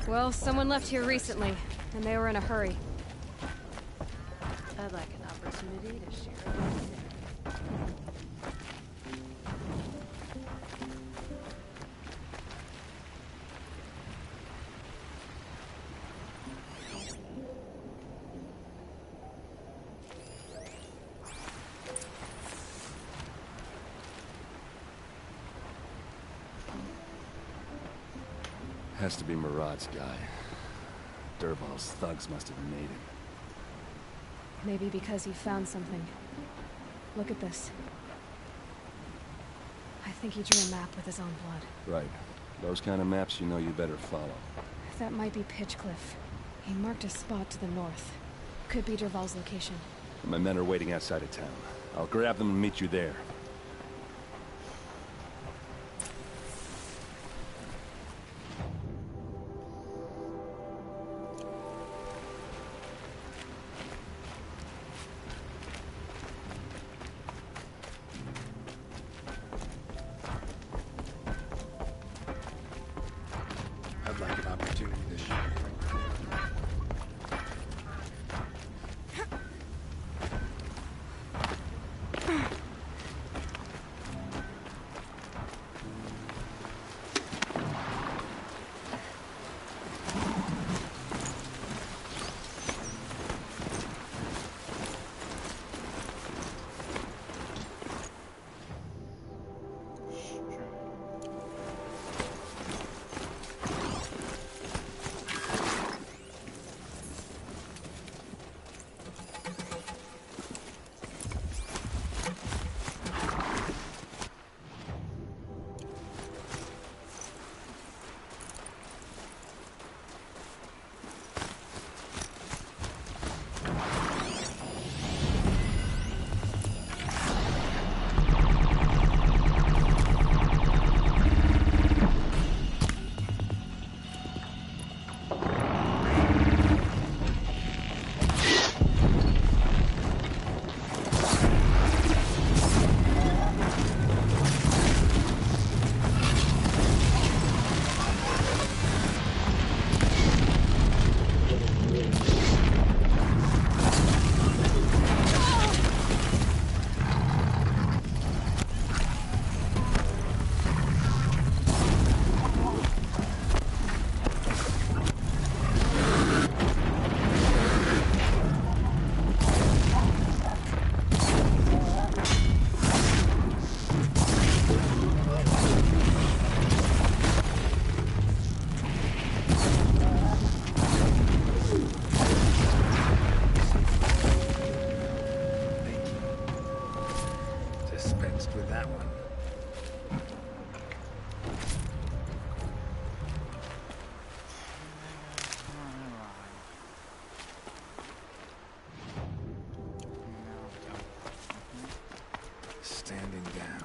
Well, someone left here recently, and they were in a hurry. I'd like an opportunity to share a bit. Has to be Murad's guy. Dervahl's thugs must have made him. Maybe because he found something. Look at this. I think he drew a map with his own blood. Right. Those kind of maps you know you better follow. That might be Pitchcliff. He marked a spot to the north. Could be Dervahl's location. My men are waiting outside of town. I'll grab them and meet you there. I'd like an opportunity to share. With that one. Standing down.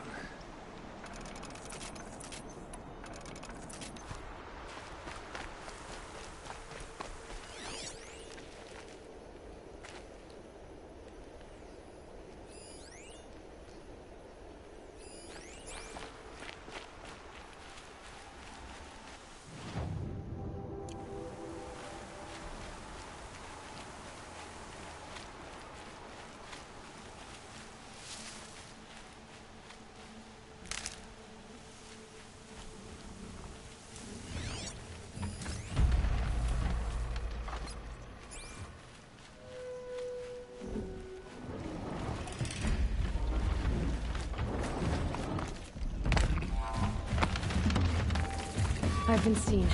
I've been seen.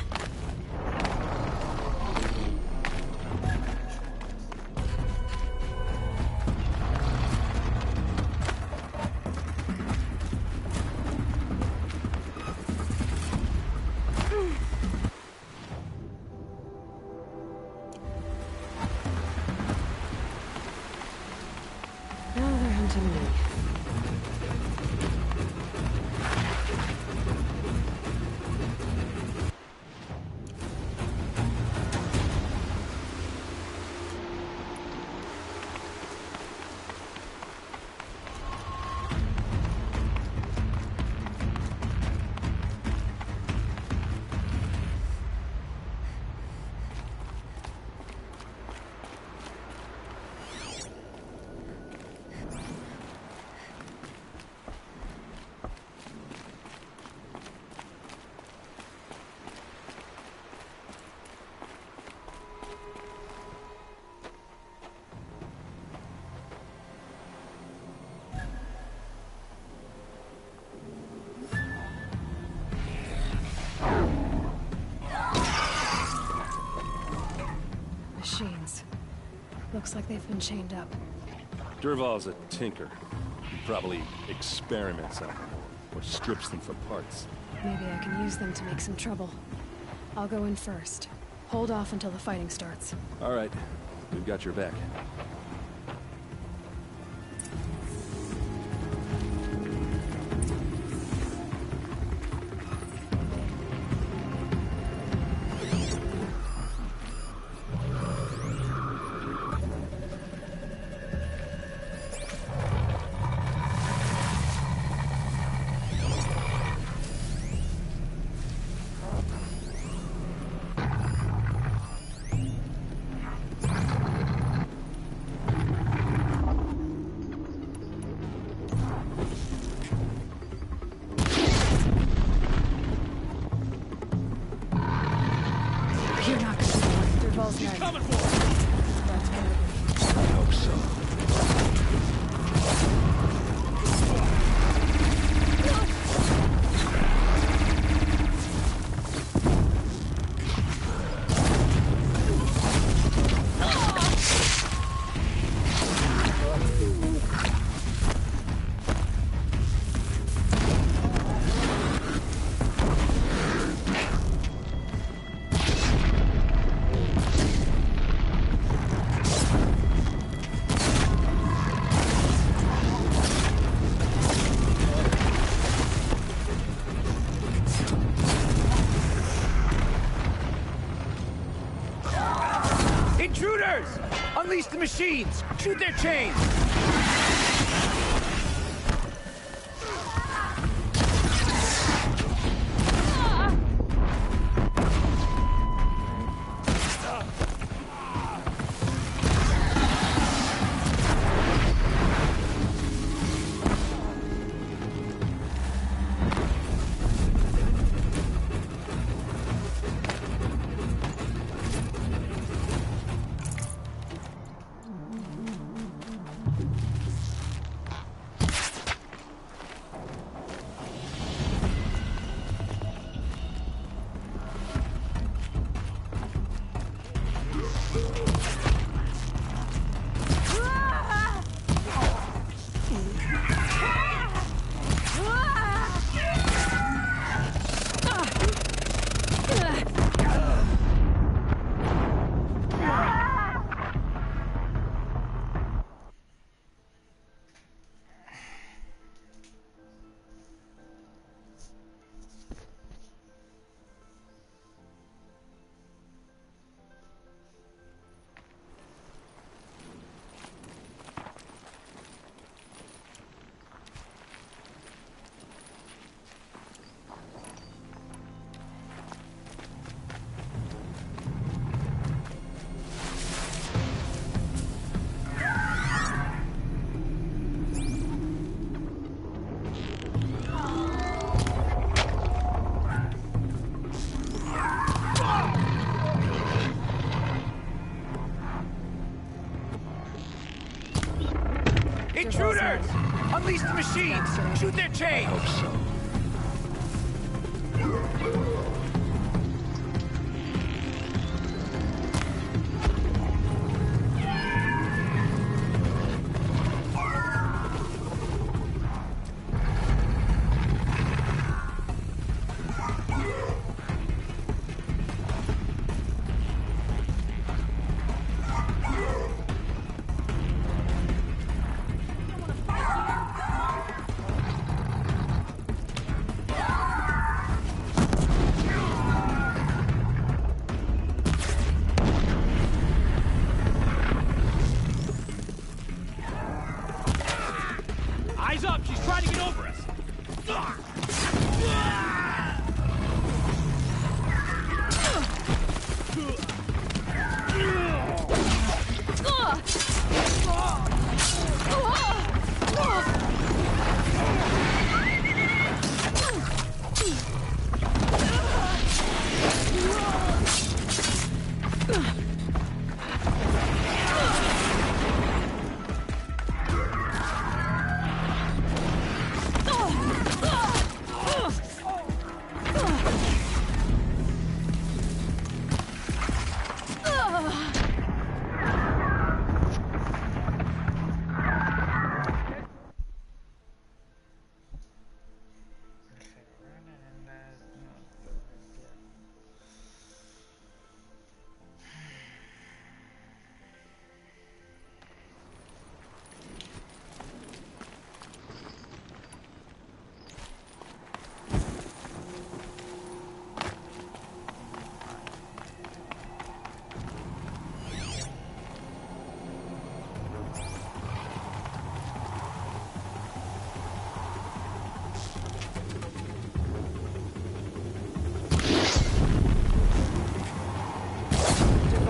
Now they're hunting me. Looks like they've been chained up. Durval's a tinker. He probably experiments on them or strips them for parts. Maybe I can use them to make some trouble. I'll go in first. Hold off until the fighting starts. All right. We've got your back. Unleash the machines! Shoot their chains! Intruders! Unleash the machines! Shoot their chains! Hope so.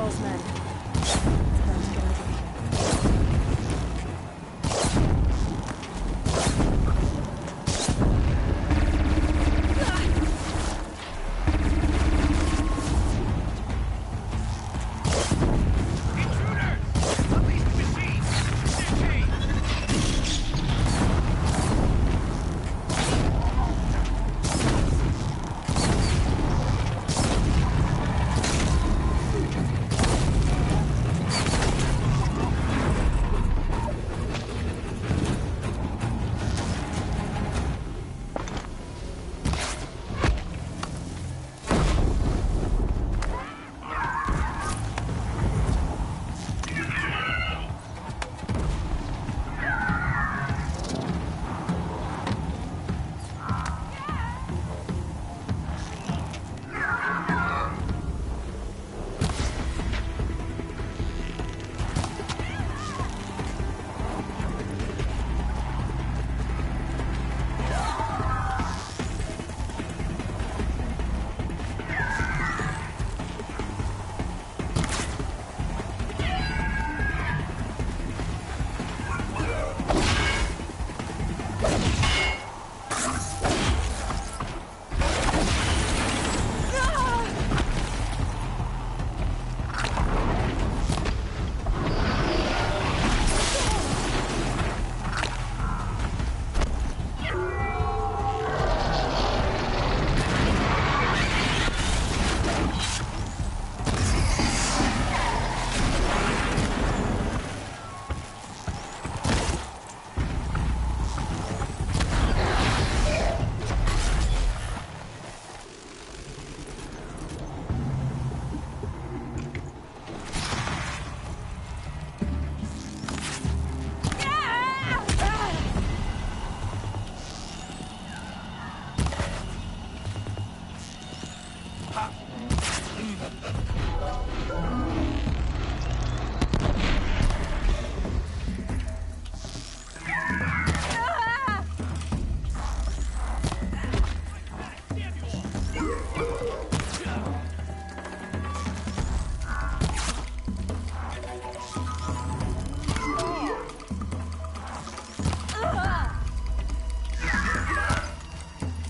Charles' men. It's time to get out of here.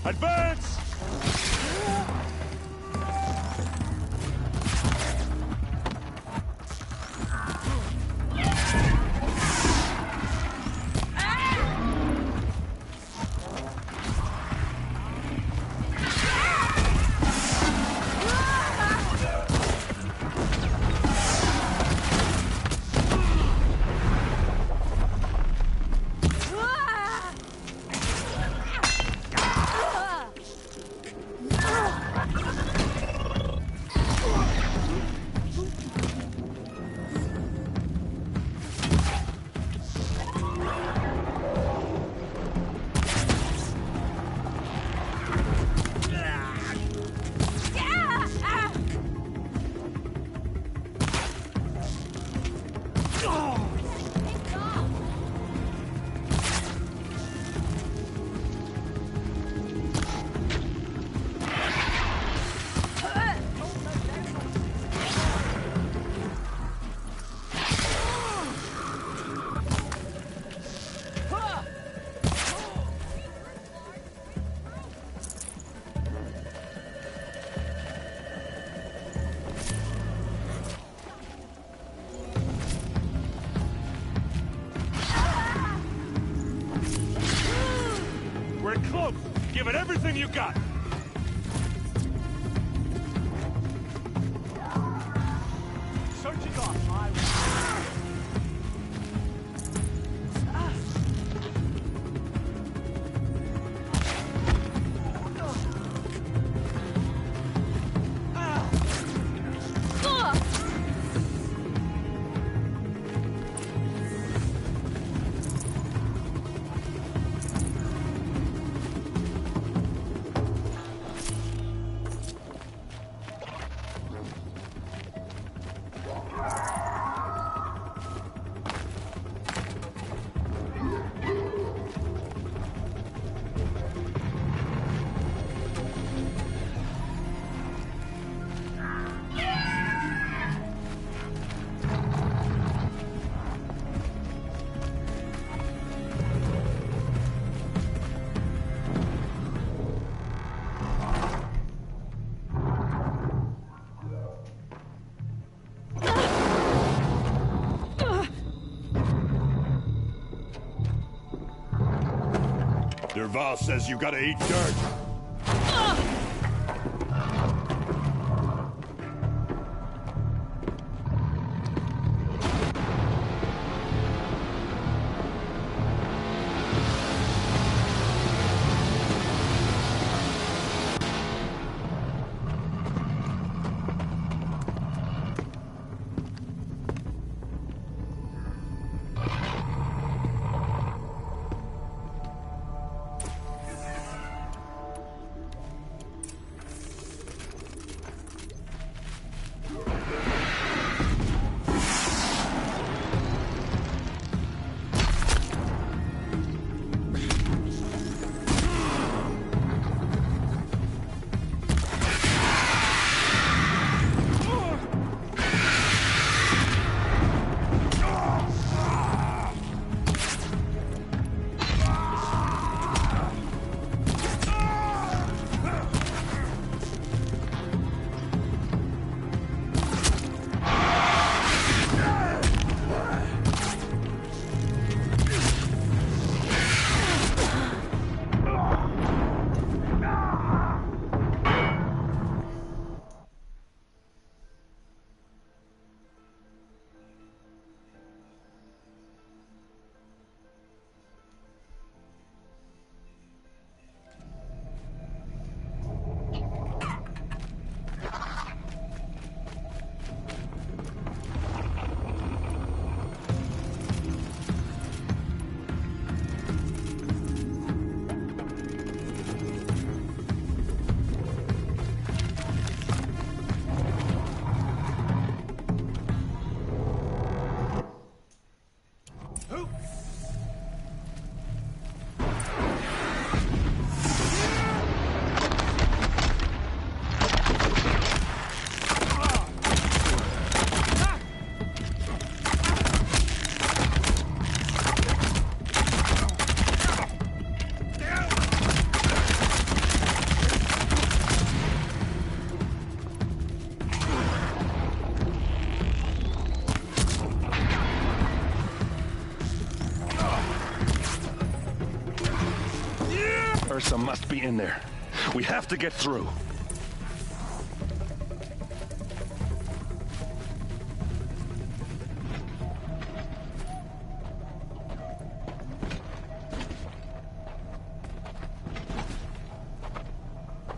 Advance! Give it everything you got! Search is off, my way. Dervahl says you gotta eat dirt. Ursa must be in there. We have to get through.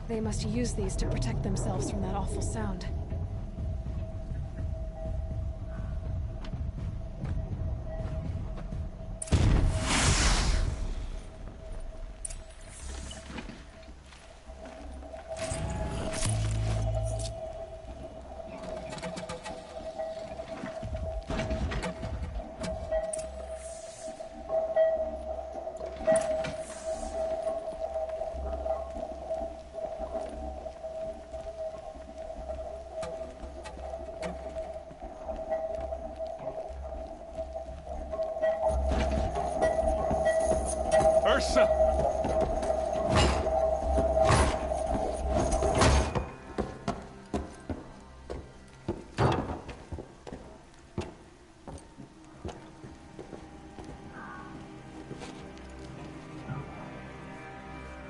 They must use these to protect themselves from that awful sound. Ursa!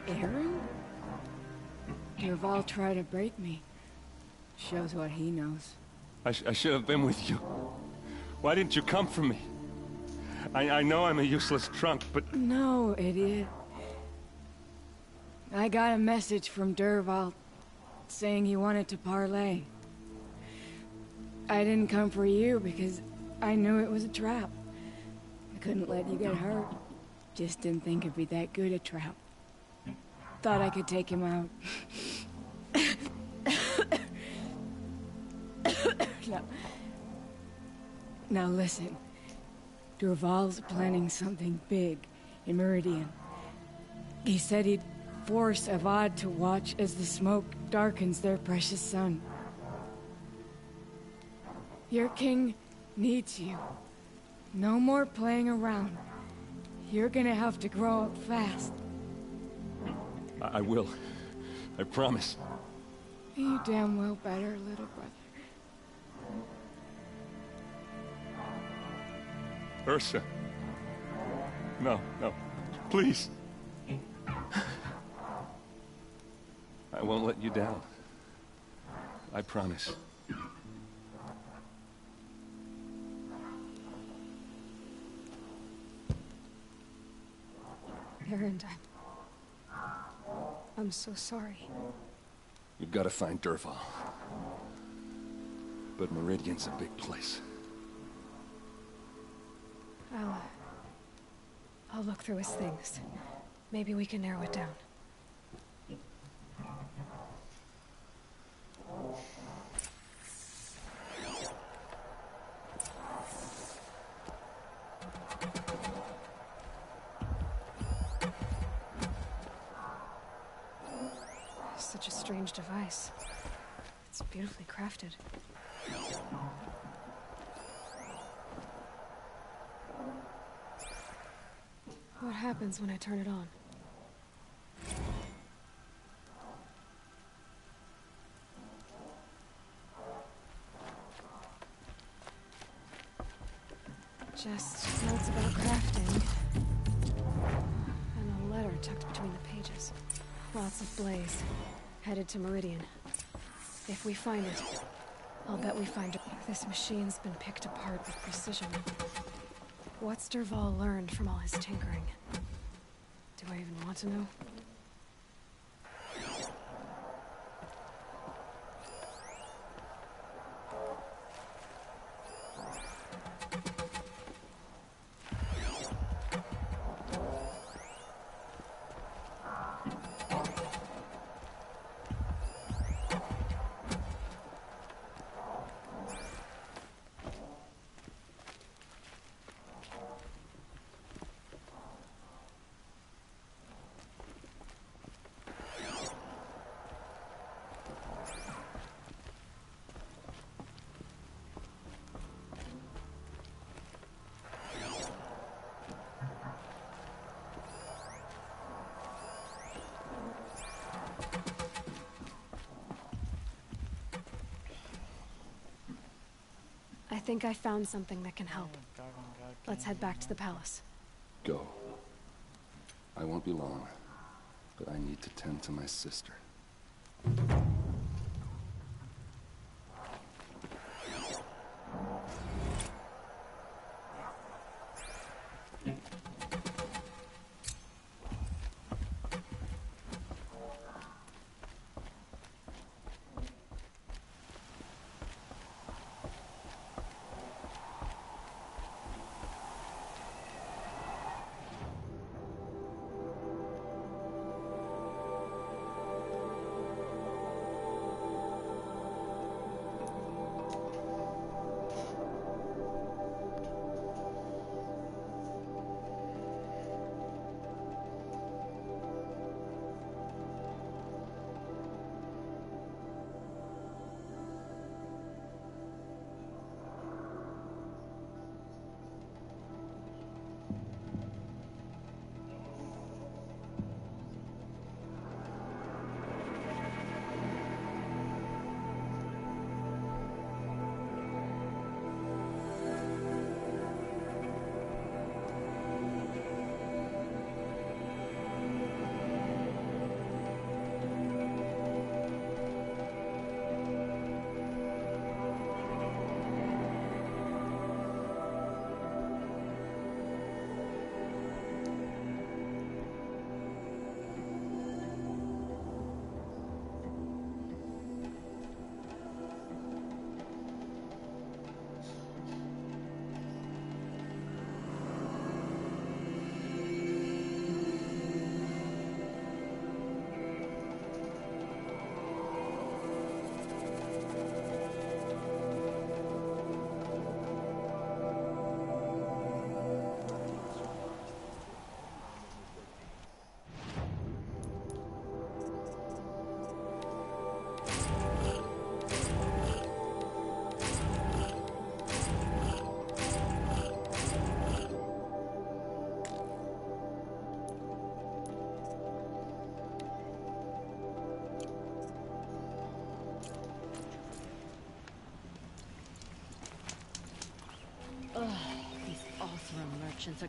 Aaron? Dervahl tried to break me. Shows what he knows. I should have been with you. Why didn't you come for me? I know I'm a useless trunk, but... No, idiot. I got a message from Dervahl saying he wanted to parlay. I didn't come for you because I knew it was a trap. I couldn't let you get hurt. Just didn't think it'd be that good a trap. Thought I could take him out. Now listen. Dervahl's planning something big in Meridian. He said he'd force Avad to watch as the smoke darkens their precious sun. Your king needs you. No more playing around. You're gonna have to grow up fast. I will. I promise. You damn well better, little brother. Ursa. No, no. Please. I won't let you down. I promise. Erend, I'm so sorry. We've got to find Dervahl. But Meridian's a big place. I'll look through his things. Maybe we can narrow it down. Such a strange device. It's beautifully crafted. What happens when I turn it on? Just notes about crafting. And a letter tucked between the pages. Lots of blaze. Headed to Meridian. If we find it, I'll bet we find it. This machine's been picked apart with precision. What's Dervahl learned from all his tinkering? Do I even want to know? I think I found something that can help. Let's head back to the palace. Go. I won't be long, but I need to tend to my sister. Ugh, these Othram merchants are...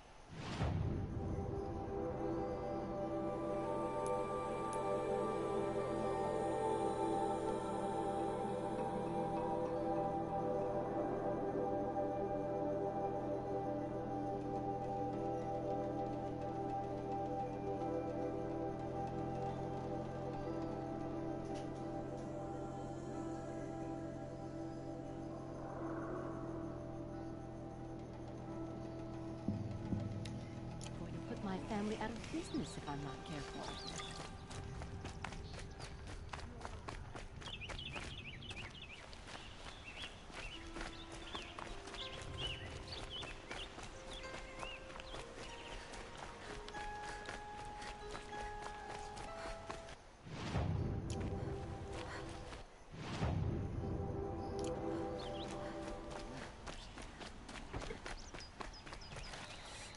family out of business if I'm not careful.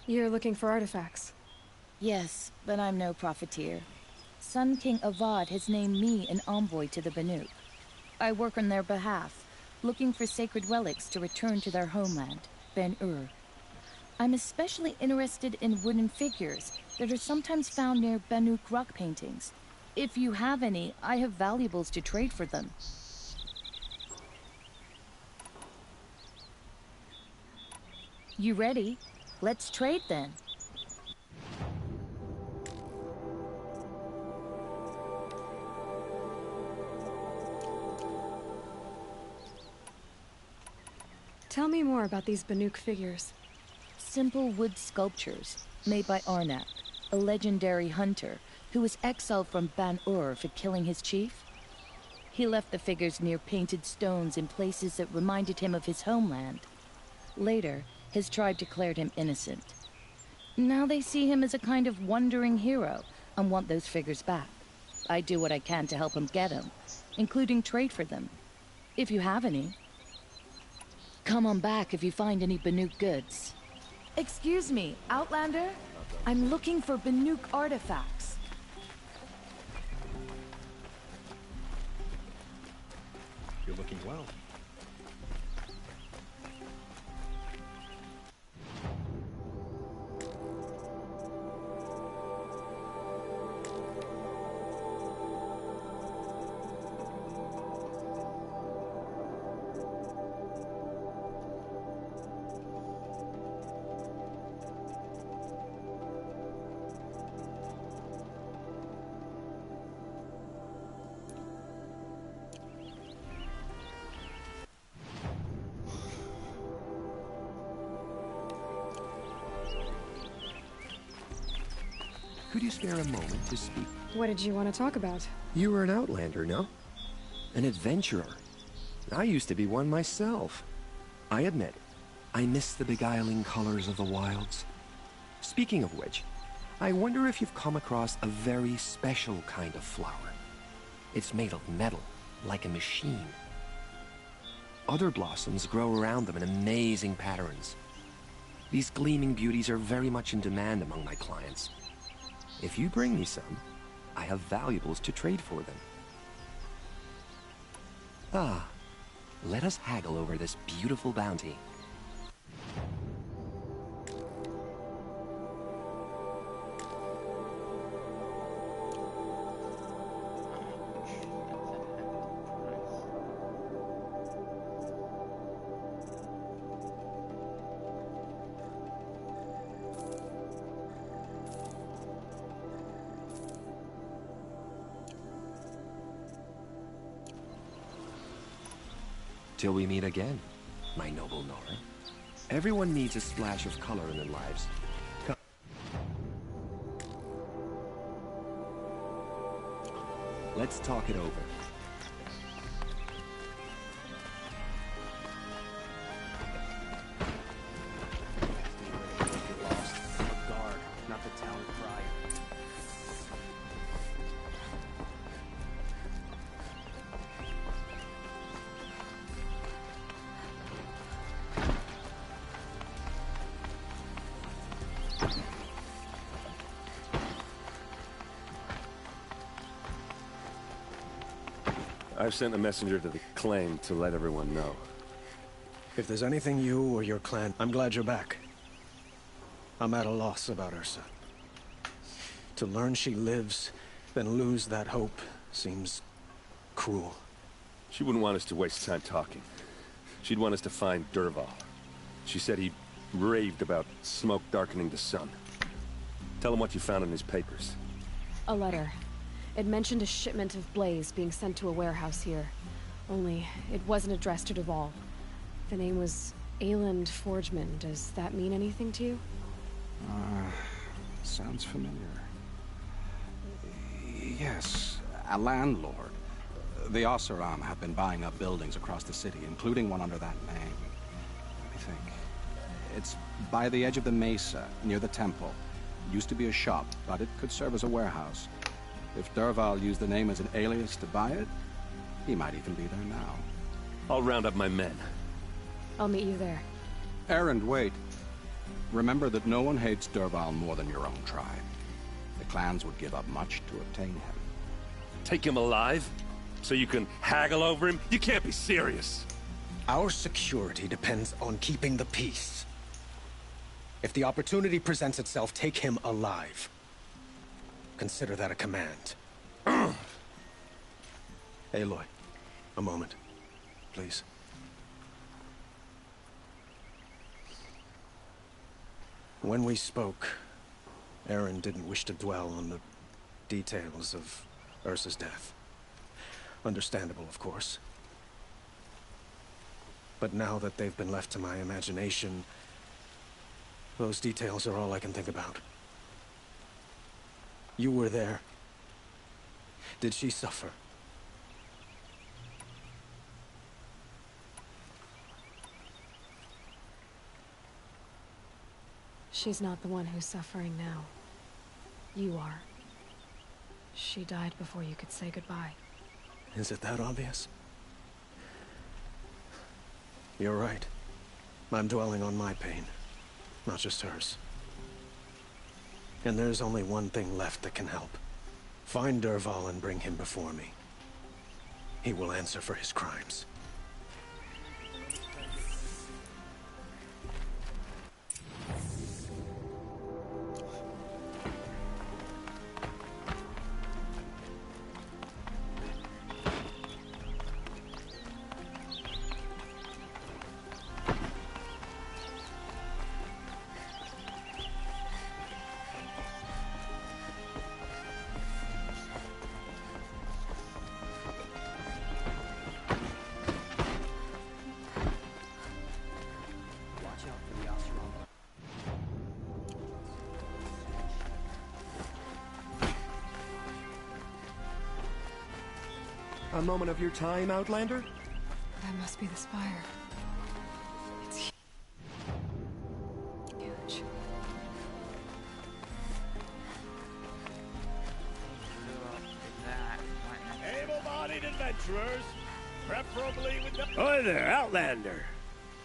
You're looking for artifacts. Yes, but I'm no profiteer. Sun King Avad has named me an envoy to the Banuk. I work on their behalf, looking for sacred relics to return to their homeland, Ben-Ur. I'm especially interested in wooden figures that are sometimes found near Banuk rock paintings. If you have any, I have valuables to trade for them. You ready? Let's trade then. Tell me more about these Banuk figures. Simple wood sculptures made by Arnak, a legendary hunter who was exiled from Ban-Ur for killing his chief. He left the figures near painted stones in places that reminded him of his homeland. Later, his tribe declared him innocent. Now they see him as a kind of wandering hero and want those figures back. I do what I can to help him get them, including trade for them, if you have any. Come on back if you find any Banuk goods. Excuse me, Outlander? I'm looking for Banuk artifacts. You're looking well. Could you spare a moment to speak? What did you want to talk about? You were an outlander, no? An adventurer. I used to be one myself. I admit, I miss the beguiling colors of the wilds. Speaking of which, I wonder if you've come across a very special kind of flower. It's made of metal, like a machine. Other blossoms grow around them in amazing patterns. These gleaming beauties are very much in demand among my clients. If you bring me some, I have valuables to trade for them. Ah, let us haggle over this beautiful bounty. Till we meet again, my noble Nora. Everyone needs a splash of color in their lives. Come. Let's talk it over. I've sent a messenger to the claim to let everyone know. If there's anything you or your clan... I'm glad you're back. I'm at a loss about Ursa. To learn she lives, then lose that hope, seems cruel. She wouldn't want us to waste time talking. She'd want us to find Dervahl. She said he raved about smoke darkening the sun. Tell him what you found in his papers. A letter. It mentioned a shipment of blaze being sent to a warehouse here. Only, it wasn't addressed to Dervahl. The name was Ayland Forgeman. Does that mean anything to you? Sounds familiar. Yes, a landlord. The Oseram have been buying up buildings across the city, including one under that name. Let me think. It's by the edge of the mesa, near the temple. Used to be a shop, but it could serve as a warehouse. If Dervahl used the name as an alias to buy it, he might even be there now. I'll round up my men. I'll meet you there. Erend, wait. Remember that no one hates Dervahl more than your own tribe. The clans would give up much to obtain him. Take him alive? So you can haggle over him? You can't be serious. Our security depends on keeping the peace. If the opportunity presents itself, take him alive. Consider that a command. Aloy, a moment, please. When we spoke, Erend didn't wish to dwell on the details of Ursa's death. Understandable, of course. But now that they've been left to my imagination, those details are all I can think about. You were there. Did she suffer? She's not the one who's suffering now. You are. She died before you could say goodbye. Is it that obvious? You're right. I'm dwelling on my pain, not just hers. And there's only one thing left that can help. Find Dervahl and bring him before me. He will answer for his crimes. A moment of your time, Outlander? That must be the spire. It's huge. Able-bodied adventurers, preferably with the... Hi there, Outlander.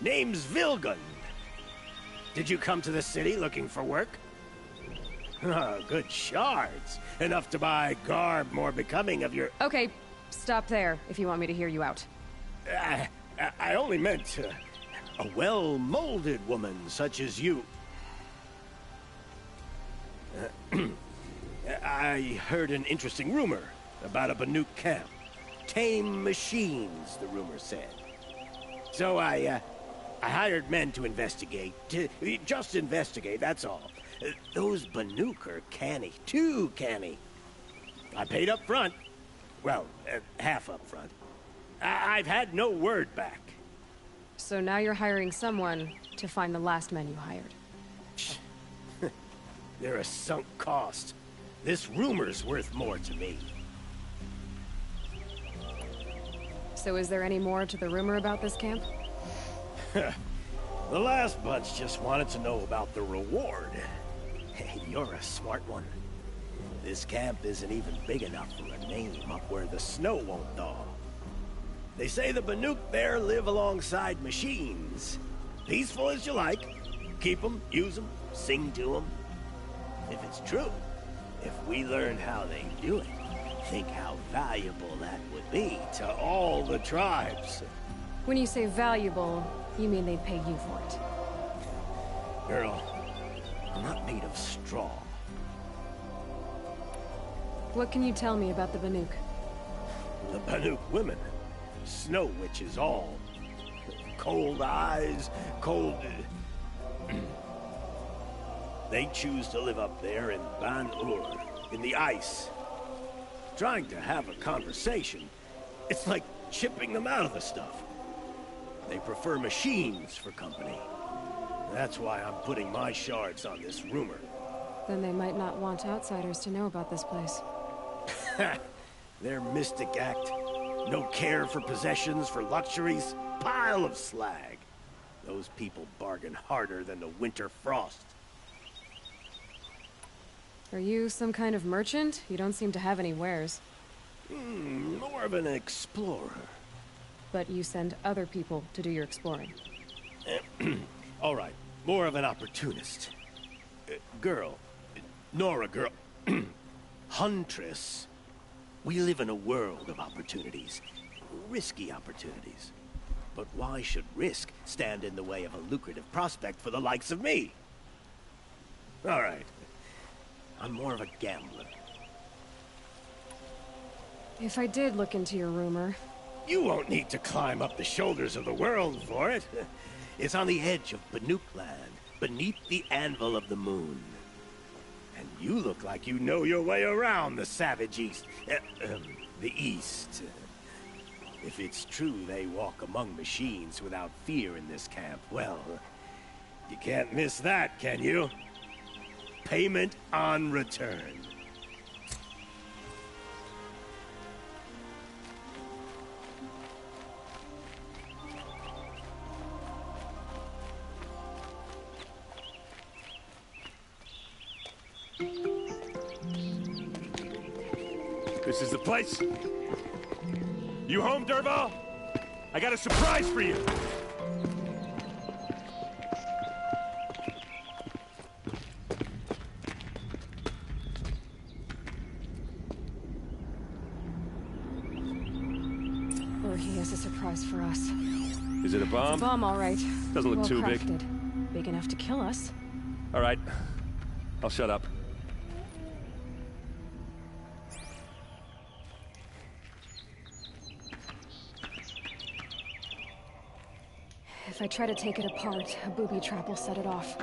Name's Vilgun. Did you come to the city looking for work? Ah, good shards. Enough to buy garb more becoming of your... Okay, stop there if you want me to hear you out. I only meant a well-molded woman such as you. I heard an interesting rumor about a Banuk camp. Tame machines, the rumor said. So I hired men to investigate. Just investigate, that's all. Those Banuk are canny. Too canny. I paid up front. Well, half up front. I've had no word back. So now you're hiring someone to find the last men you hired. They're a sunk cost. This rumor's worth more to me. So is there any more to the rumor about this camp? The last bunch just wanted to know about the reward. Hey, you're a smart one. This camp isn't even big enough for a name up where the snow won't thaw. They say the Banuk there live alongside machines. Peaceful as you like. Keep them, use them, sing to them. If it's true, if we learn how they do it, think how valuable that would be to all the tribes. When you say valuable, you mean they'd pay you for it. Girl, I'm not made of straw. What can you tell me about the Banuk? The Banuk women. Snow witches all. Cold eyes, cold... They choose to live up there in Ban-Ur, in the ice. Trying to have a conversation, it's like chipping them out of the stuff. They prefer machines for company. That's why I'm putting my shards on this rumor. Then they might not want outsiders to know about this place. Their mystic act. No care for possessions, for luxuries. Pile of slag. Those people bargain harder than the winter frost. Are you some kind of merchant? You don't seem to have any wares. More of an explorer. But you send other people to do your exploring. All right, more of an opportunist. Girl. Nora girl. Huntress. We live in a world of opportunities. Risky opportunities. But why should risk stand in the way of a lucrative prospect for the likes of me? All right. I'm more of a gambler. If I did look into your rumor... You won't need to climb up the shoulders of the world for it. It's on the edge of Banuk land, beneath the anvil of the moon. And you look like you know your way around the savage east. The east. If it's true they walk among machines without fear in this camp, well, you can't miss that, can you? Payment on return. This is the place. You home, Derval? I got a surprise for you. Or he has a surprise for us. Is it a bomb? It's a bomb, all right. Doesn't look too big. Well-crafted. Big enough to kill us. All right. I'll shut up. If I try to take it apart, a booby trap will set it off.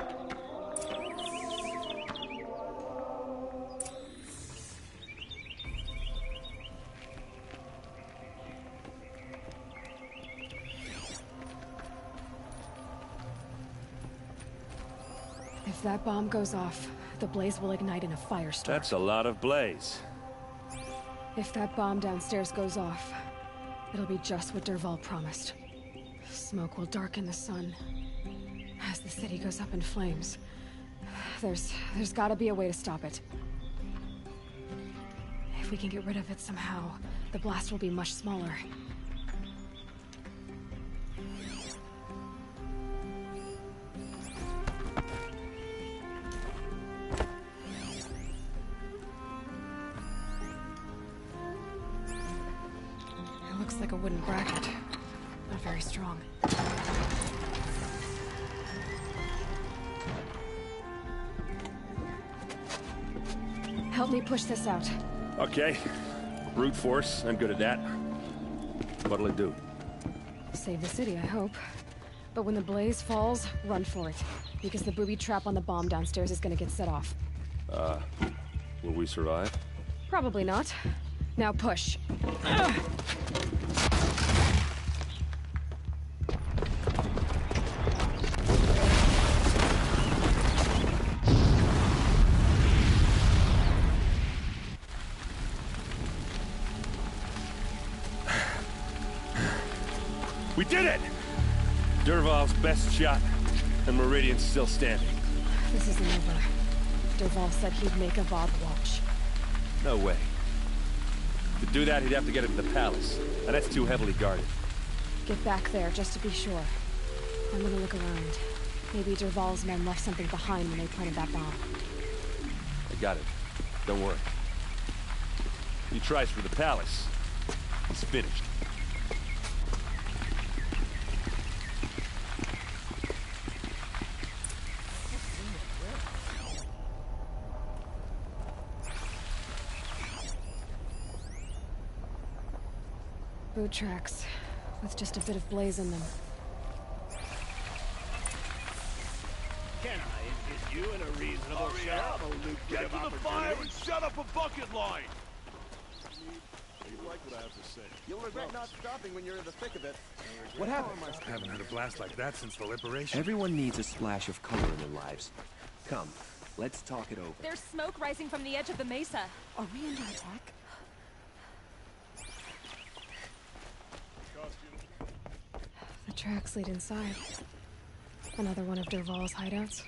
If that bomb goes off, the blaze will ignite in a firestorm. That's a lot of blaze. If that bomb downstairs goes off, it'll be just what Derval promised. Smoke will darken the sun as the city goes up in flames. There's gotta be a way to stop it. If we can get rid of it somehow, the blast will be much smaller. It looks like a wooden bracket. Not very strong. Help me push this out. Okay. Brute force. I'm good at that. What'll it do? Save the city, I hope. But when the blaze falls, run for it. Because the booby trap on the bomb downstairs is gonna get set off. Will we survive? Probably not. Now push. We did it! Derval's best shot, and Meridian's still standing. This isn't over. Derval said he'd make a Vod watch. No way. To do that, he'd have to get into the palace, and that's too heavily guarded. Get back there, just to be sure. I'm gonna look around. Maybe Derval's men left something behind when they planted that bomb. I got it. Don't worry. He tries for the palace. He's finished. Boot tracks, with just a bit of blaze in them. Can I interest you in a reasonable share of a lucrative Get to the fire and shut up a bucket line! You like what I have to say. You'll regret not stopping when you're in the thick of it. What happened? I haven't had a blast like that since the liberation. Everyone needs a splash of color in their lives. Come, Let's talk it over. There's smoke rising from the edge of the mesa. Are we under attack? The tracks lead inside. Another one of Dervahl's hideouts.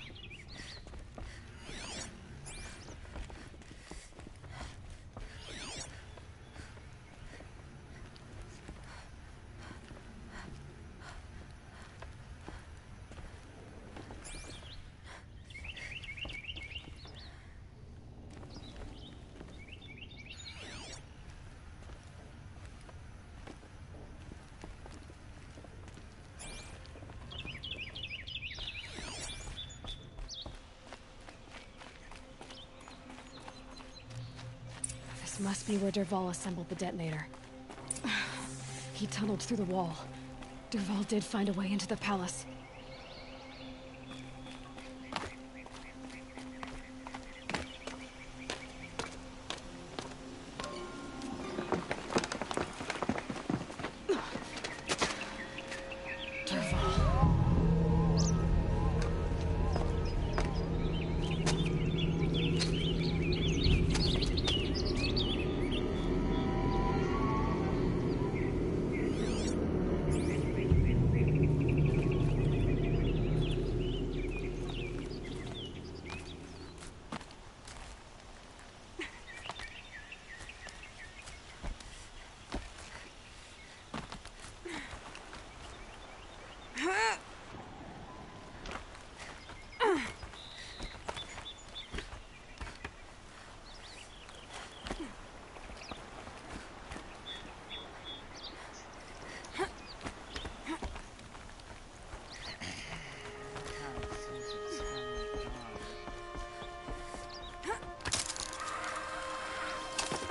This must be where Dervahl assembled the detonator. He tunneled through the wall. Dervahl did find a way into the palace.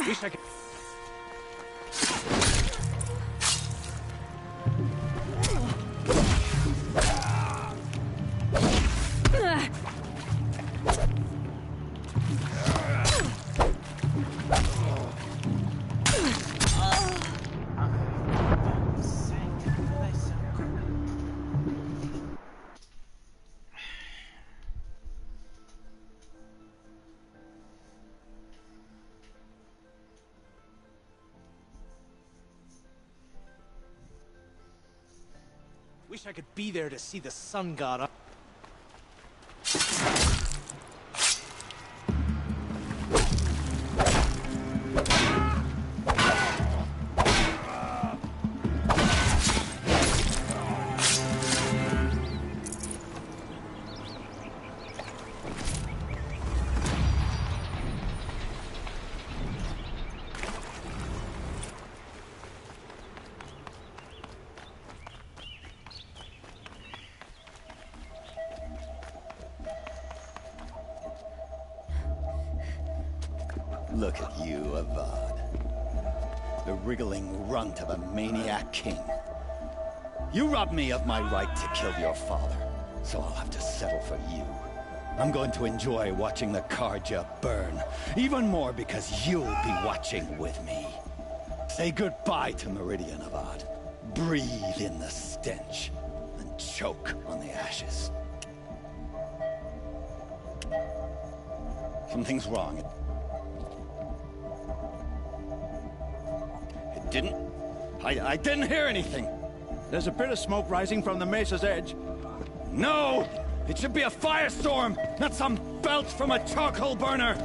Wish I could... Wish I could be there to see the sun god up. Look at you, Avad. The wriggling runt of a maniac king. You robbed me of my right to kill your father, so I'll have to settle for you. I'm going to enjoy watching the Karja burn, even more because you'll be watching with me. Say goodbye to Meridian, Avad. Breathe in the stench, and choke on the ashes. Something's wrong. I didn't hear anything. There's a bit of smoke rising from the mesa's edge. No! It should be a firestorm, not some belch from a charcoal burner!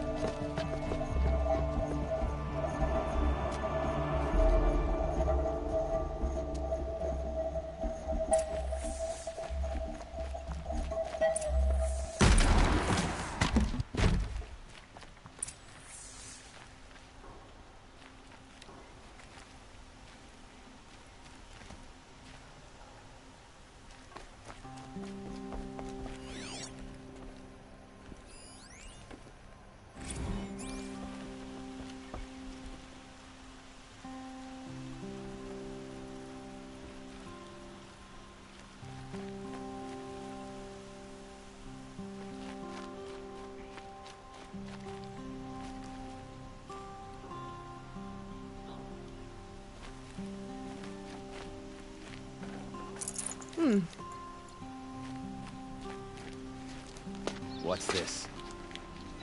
What's this?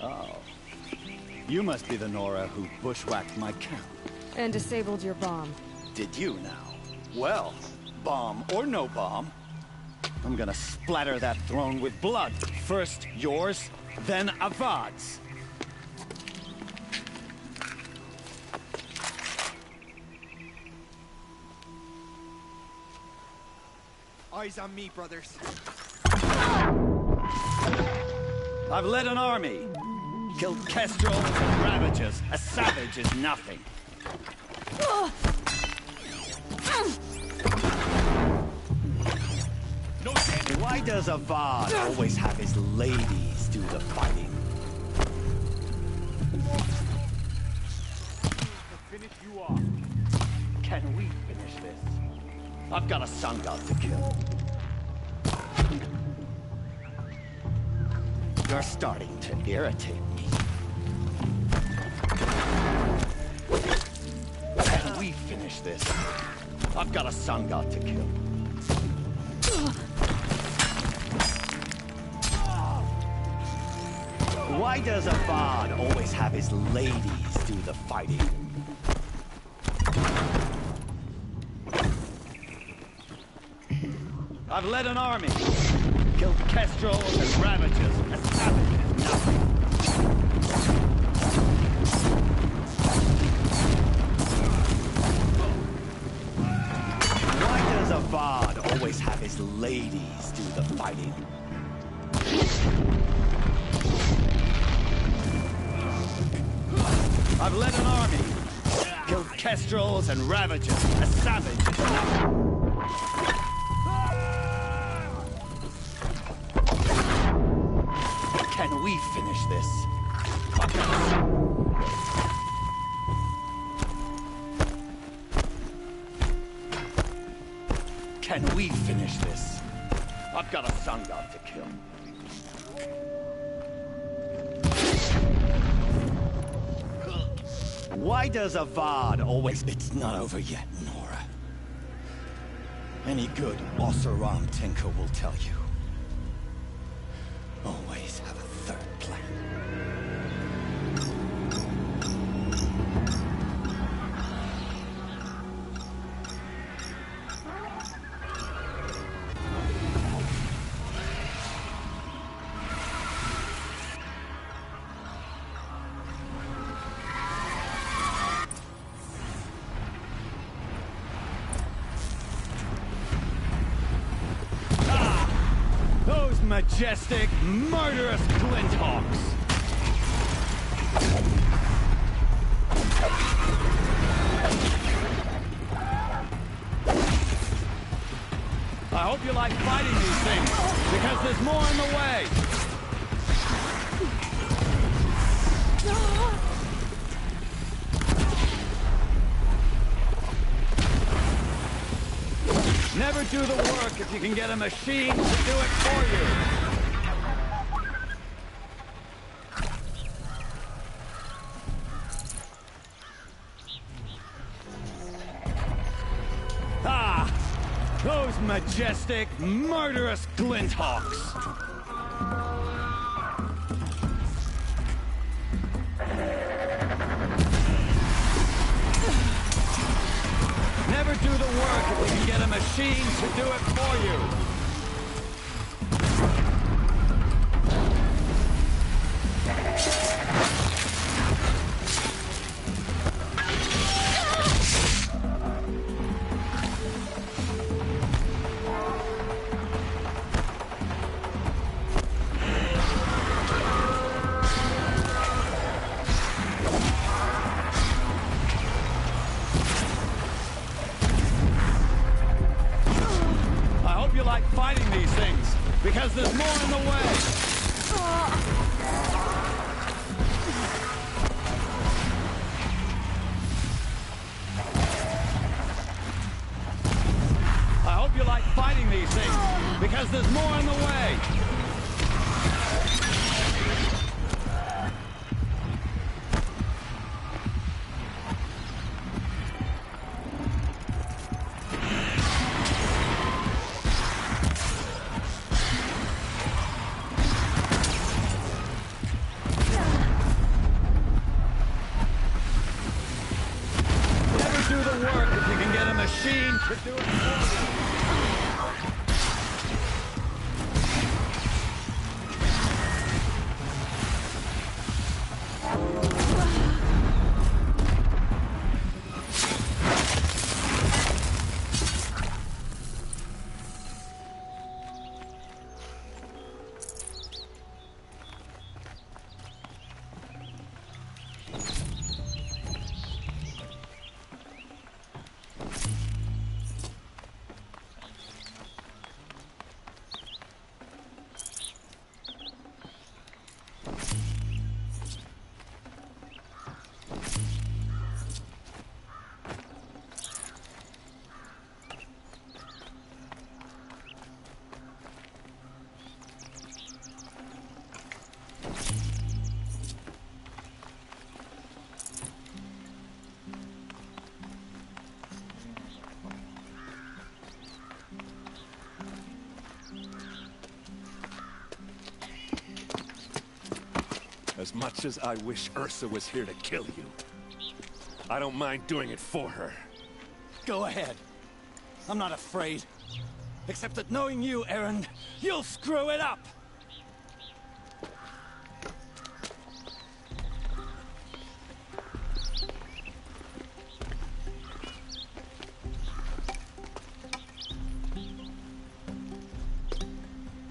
Oh. You must be the Nora who bushwhacked my camp. And disabled your bomb. Did you now? Well, bomb or no bomb, I'm gonna splatter that throne with blood. First yours, then Avad's. Eyes on me, brothers. I've led an army. Killed kestrels and ravages. A savage is nothing. Why does Avad always have his ladies do the fighting? Finish you off. Can we finish this? I've got a sun god to kill. You're starting to irritate me. Can we finish this? I've got a sun god to kill. Why does Avad always have his ladies do the fighting? I've led an army. Killed kestrels and ravages. A savage is nothing. Why does Avad always have his ladies do the fighting? I've led an army. Killed kestrels and ravages. A savage is nothing. Can we finish this? Can we finish this? I've got a sun god to kill. Why does Avad always... It's not over yet, Nora. Any good Oseram Tinker will tell you. Always have a third plan. Majestic, murderous glinthawks! I hope you like fighting these things, because there's more in the way! Never do the work if you can get a machine to do it for you. Ah! Those majestic, murderous glinthawks! Never do the work if we can get a machine to do it for you. Fighting these things, because there's more in the way. I hope you like fighting these things, because there's more in the way. machine could do it for you. As much as I wish Ursa was here to kill you, I don't mind doing it for her. Go ahead. I'm not afraid. Except that knowing you, Erend, you'll screw it up!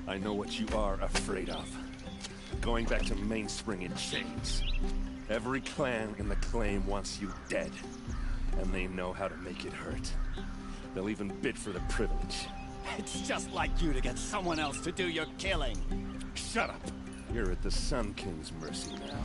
I know what you are afraid of. Going back to Mainspring in chains. Every clan in the claim wants you dead. And they know how to make it hurt. They'll even bid for the privilege. It's just like you to get someone else to do your killing. Shut up! You're at the Sun King's mercy now.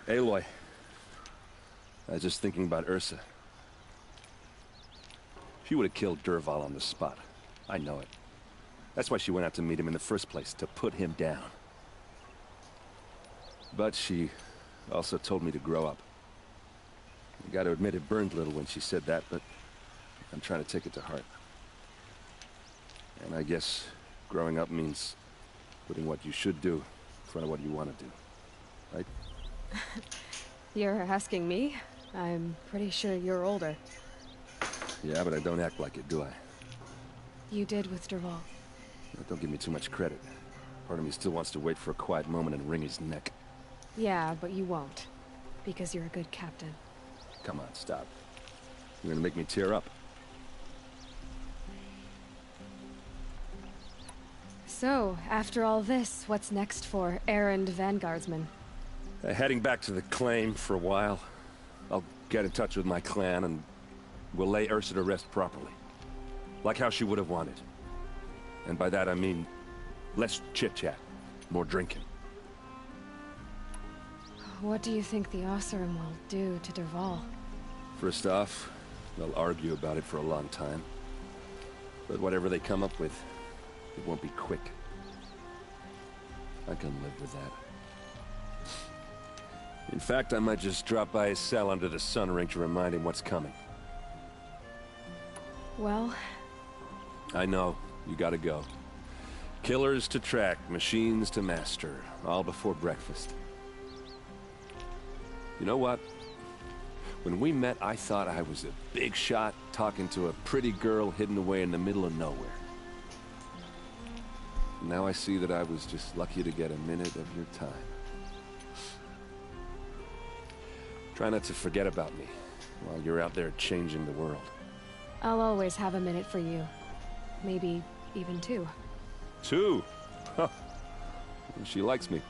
Aloy, I was just thinking about Ursa. She would have killed Dervahl on the spot. I know it. That's why she went out to meet him in the first place, to put him down. But she also told me to grow up. I gotta admit it burned a little when she said that, but I'm trying to take it to heart. And I guess growing up means putting what you should do in front of what you want to do. Right? You're asking me? I'm pretty sure you're older. Yeah, but I don't act like it, do I? You did with Dervahl. Don't give me too much credit. Part of me still wants to wait for a quiet moment and wring his neck. Yeah, but you won't. Because you're a good captain. Come on, stop. You're gonna make me tear up. So, after all this, what's next for Erend Vanguardsman? Heading back to the claim for a while. I'll get in touch with my clan and we'll lay Ursa to rest properly. Like how she would have wanted. And by that I mean less chit-chat, more drinking. What do you think the Oseram will do to Dervahl? First off, they'll argue about it for a long time. But whatever they come up with, it won't be quick. I can live with that. In fact, I might just drop by his cell under the sun ring to remind him what's coming. Well... I know. You gotta go. Killers to track, machines to master. All before breakfast. You know what? When we met, I thought I was a big shot talking to a pretty girl hidden away in the middle of nowhere. Now I see that I was just lucky to get a minute of your time. Try not to forget about me while you're out there changing the world. I'll always have a minute for you. Maybe even two. Two? Huh. She likes me.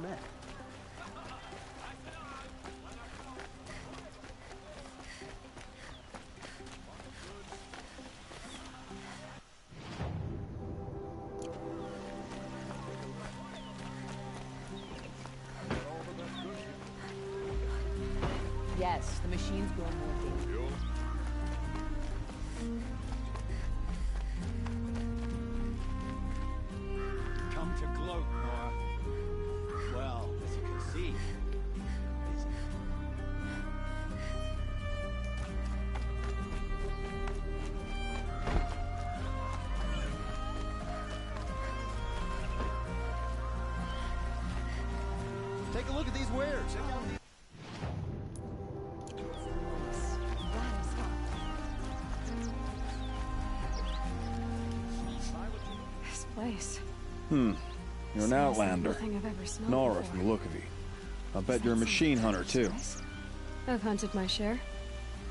met. Yes, the machines grow more dangerous. Come to gloat, Nora. Well, as you can see, busy. Take a look at these wares. Check out these. This place. You're an outlander. Nothing I've ever smelled Nora, before. from the look of you. I'll bet you're a machine hunter, too. I've hunted my share.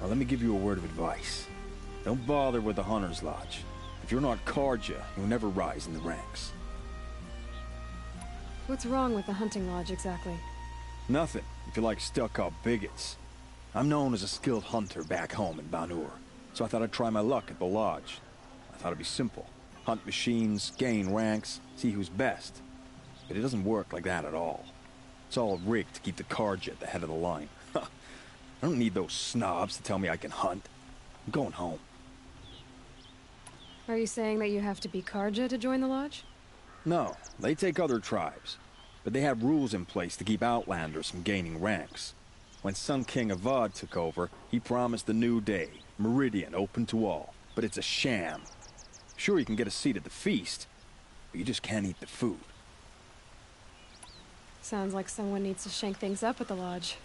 Now, let me give you a word of advice. Don't bother with the Hunter's Lodge. If you're not Karja, you'll never rise in the ranks. What's wrong with the hunting lodge, exactly? Nothing, if you like stuck-up bigots. I'm known as a skilled hunter back home in Banur, so I thought I'd try my luck at the lodge. I thought it'd be simple. Hunt machines, gain ranks, see who's best. But it doesn't work like that at all. It's all rigged to keep the Karja at the head of the line. I don't need those snobs to tell me I can hunt. I'm going home. Are you saying that you have to be Karja to join the lodge? No, they take other tribes. But they have rules in place to keep outlanders from gaining ranks. When Sun King Avad took over, he promised a new day, Meridian open to all. But it's a sham. Sure, you can get a seat at the feast, but you just can't eat the food. Sounds like someone needs to shank things up at the lodge.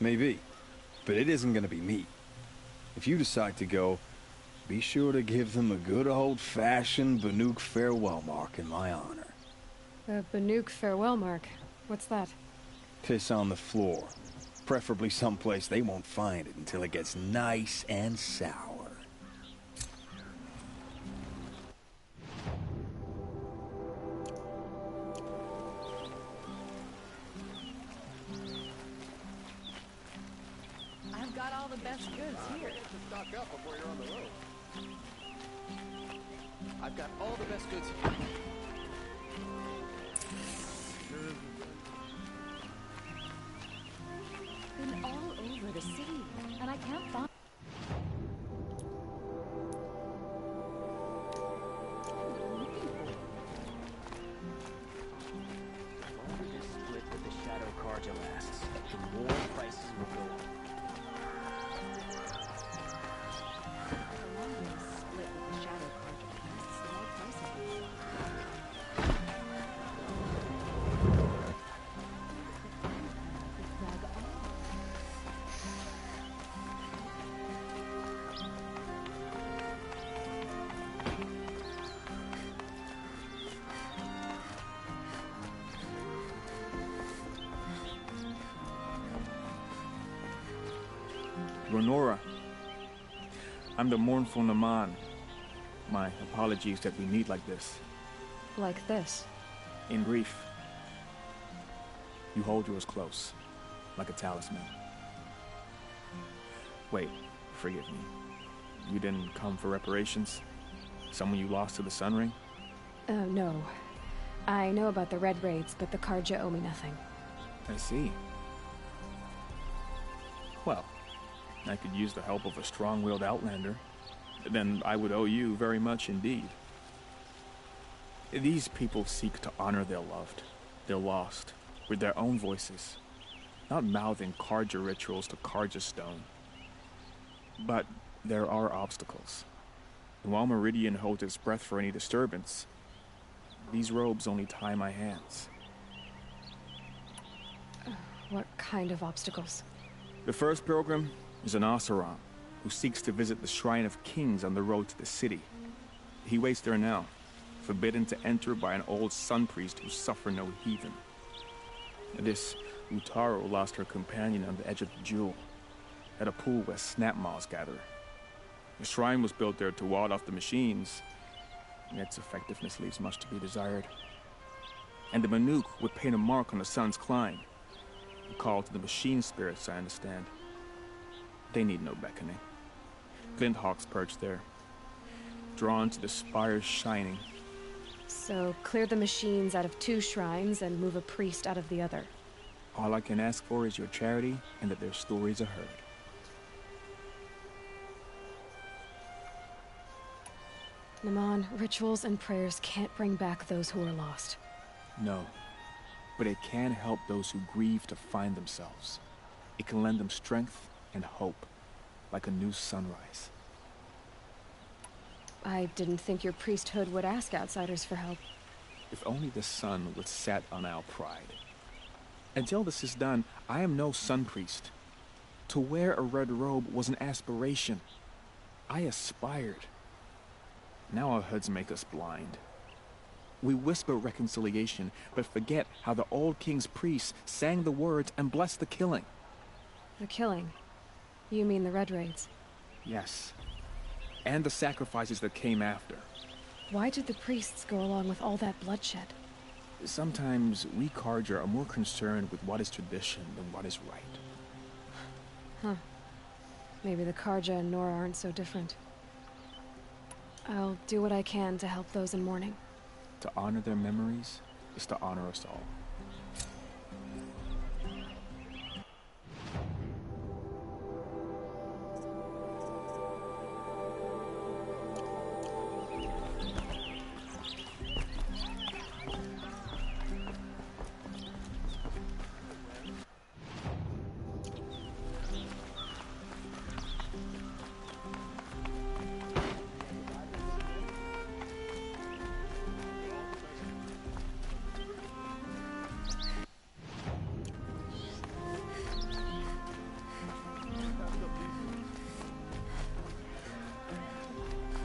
Maybe, but it isn't gonna be me. If you decide to go, be sure to give them a good old-fashioned Banuk farewell mark in my honor. A Banuk farewell mark. What's that? Piss on the floor. Preferably someplace they won't find it until it gets nice and sour. I've got all the best goods here. Stock up before you're on the road. I've got all the best goods here. Been all over the city, and I can't find. The longer this split with the Shadow Karja lasts, the more prices will go up. The longer this split with the Shadow Karja lasts, the more prices will go up. Nora. I'm the mournful Naman. My apologies that we meet like this. Like this? In brief, you hold yours close, like a talisman. Wait, forgive me. You didn't come for reparations? Someone you lost to the Sun Ring? No. I know about the Red Raids, but the Karja owe me nothing. I see. Well, I could use the help of a strong-willed outlander. Then I would owe you very much indeed. These people seek to honor their loved, their lost, with their own voices, not mouthing Karja rituals to Karja stone. But there are obstacles. And while Meridian holds its breath for any disturbance, these robes only tie my hands. What kind of obstacles? The first pilgrim is an Oseram who seeks to visit the Shrine of Kings on the road to the city. He waits there now, forbidden to enter by an old sun priest who suffer no heathen. This Utaro lost her companion on the edge of the jewel, at a pool where snap moths gather. The shrine was built there to ward off the machines, and its effectiveness leaves much to be desired. And the Manuk would paint a mark on the sun's climb. A call to the machine spirits, I understand. They need no beckoning. Glint hawks perch there, drawn to the spire's shining. So, clear the machines out of 2 shrines and move a priest out of the other. All I can ask for is your charity and that their stories are heard. Naman, rituals and prayers can't bring back those who are lost. No, but it can help those who grieve to find themselves. It can lend them strength and hope, like a new sunrise. I didn't think your priesthood would ask outsiders for help. If only the sun would set on our pride. Until this is done, I am no sun priest. To wear a red robe was an aspiration. I aspired. Now our hoods make us blind. We whisper reconciliation, but forget how the old king's priests sang the words and blessed the killing. The killing? You mean the Red Raids? Yes. And the sacrifices that came after. Why did the priests go along with all that bloodshed? Sometimes we Carja are more concerned with what is tradition than what is right. Huh. Maybe the Carja and Nora aren't so different. I'll do what I can to help those in mourning. To honor their memories is to honor us all.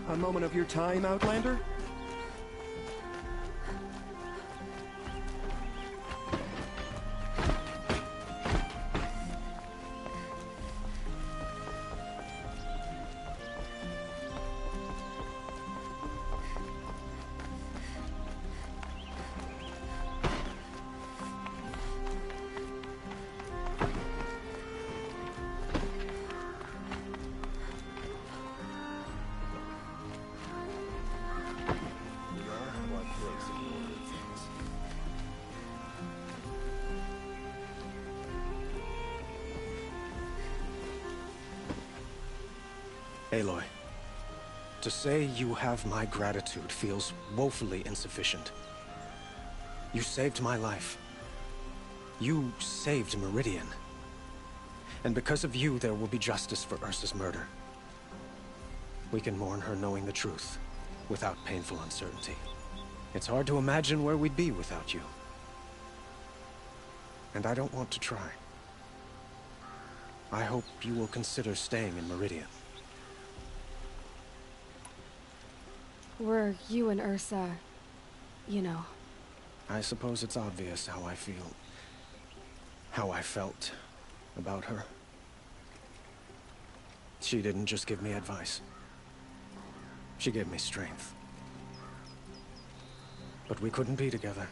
A moment of your time, Outlander? Aloy, to say you have my gratitude feels woefully insufficient. You saved my life. You saved Meridian. And because of you, there will be justice for Ursa's murder. We can mourn her knowing the truth, without painful uncertainty. It's hard to imagine where we'd be without you. And I don't want to try. I hope you will consider staying in Meridian. Were you and Ursa, you know? I suppose it's obvious how I feel. How I felt about her. She didn't just give me advice. She gave me strength. But we couldn't be together.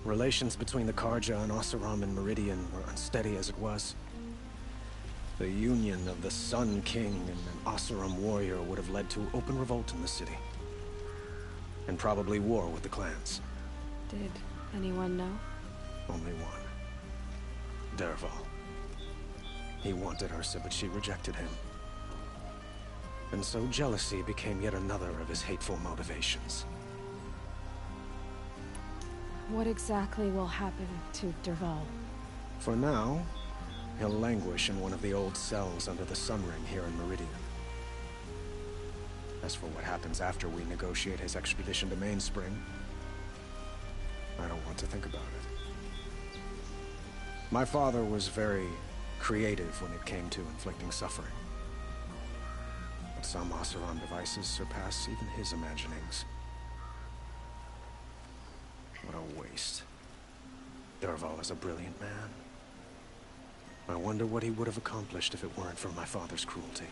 Relations between the Carja and Oseram and Meridian were unsteady as it was. The union of the Sun King and an Oseram warrior would have led to open revolt in the city. And probably war with the clans. Did anyone know? Only one. Dervahl. He wanted Ursa, but she rejected him. And so jealousy became yet another of his hateful motivations. What exactly will happen to Dervahl? For now, he'll languish in one of the old cells under the Sun Ring here in Meridian. As for what happens after we negotiate his extradition to Mainspring, I don't want to think about it. My father was very creative when it came to inflicting suffering. But some Oseram devices surpass even his imaginings. What a waste. Dervahl is a brilliant man. I wonder what he would have accomplished if it weren't for my father's cruelty.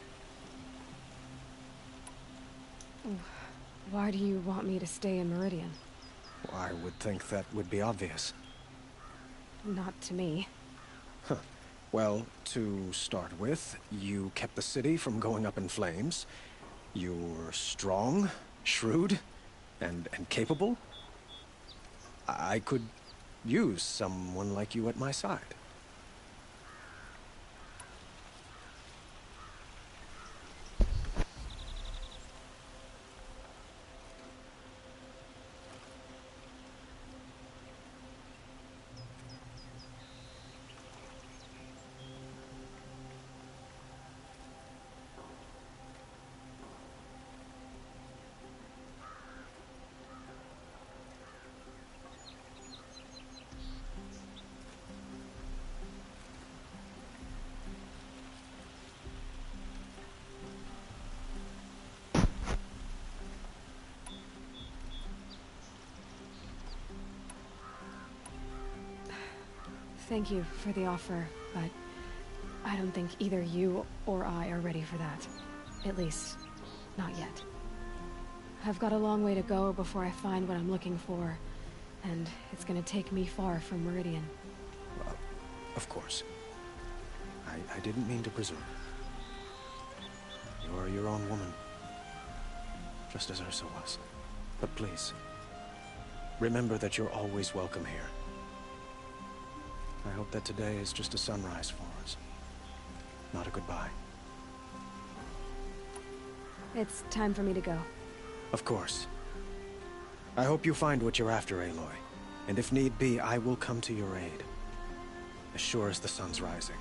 Why do you want me to stay in Meridian? I would think that would be obvious. Not to me. Huh. Well, to start with, you kept the city from going up in flames. You're strong, shrewd, and capable. I could use someone like you at my side. Thank you for the offer, but I don't think either you or I are ready for that. At least, not yet. I've got a long way to go before I find what I'm looking for, and it's gonna take me far from Meridian. Well, of course. I didn't mean to presume. You're your own woman, just as Ursa was. But please, remember that you're always welcome here. I hope that today is just a sunrise for us, not a goodbye. It's time for me to go. Of course. I hope you find what you're after, Aloy. And if need be, I will come to your aid. As sure as the sun's rising.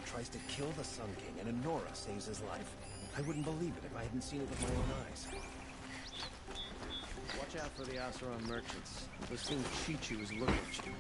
Tries to kill the Sun King, and Honora saves his life. I wouldn't believe it if I hadn't seen it with my own eyes. Watch out for the Asaron merchants. Those things cheat you as look at you.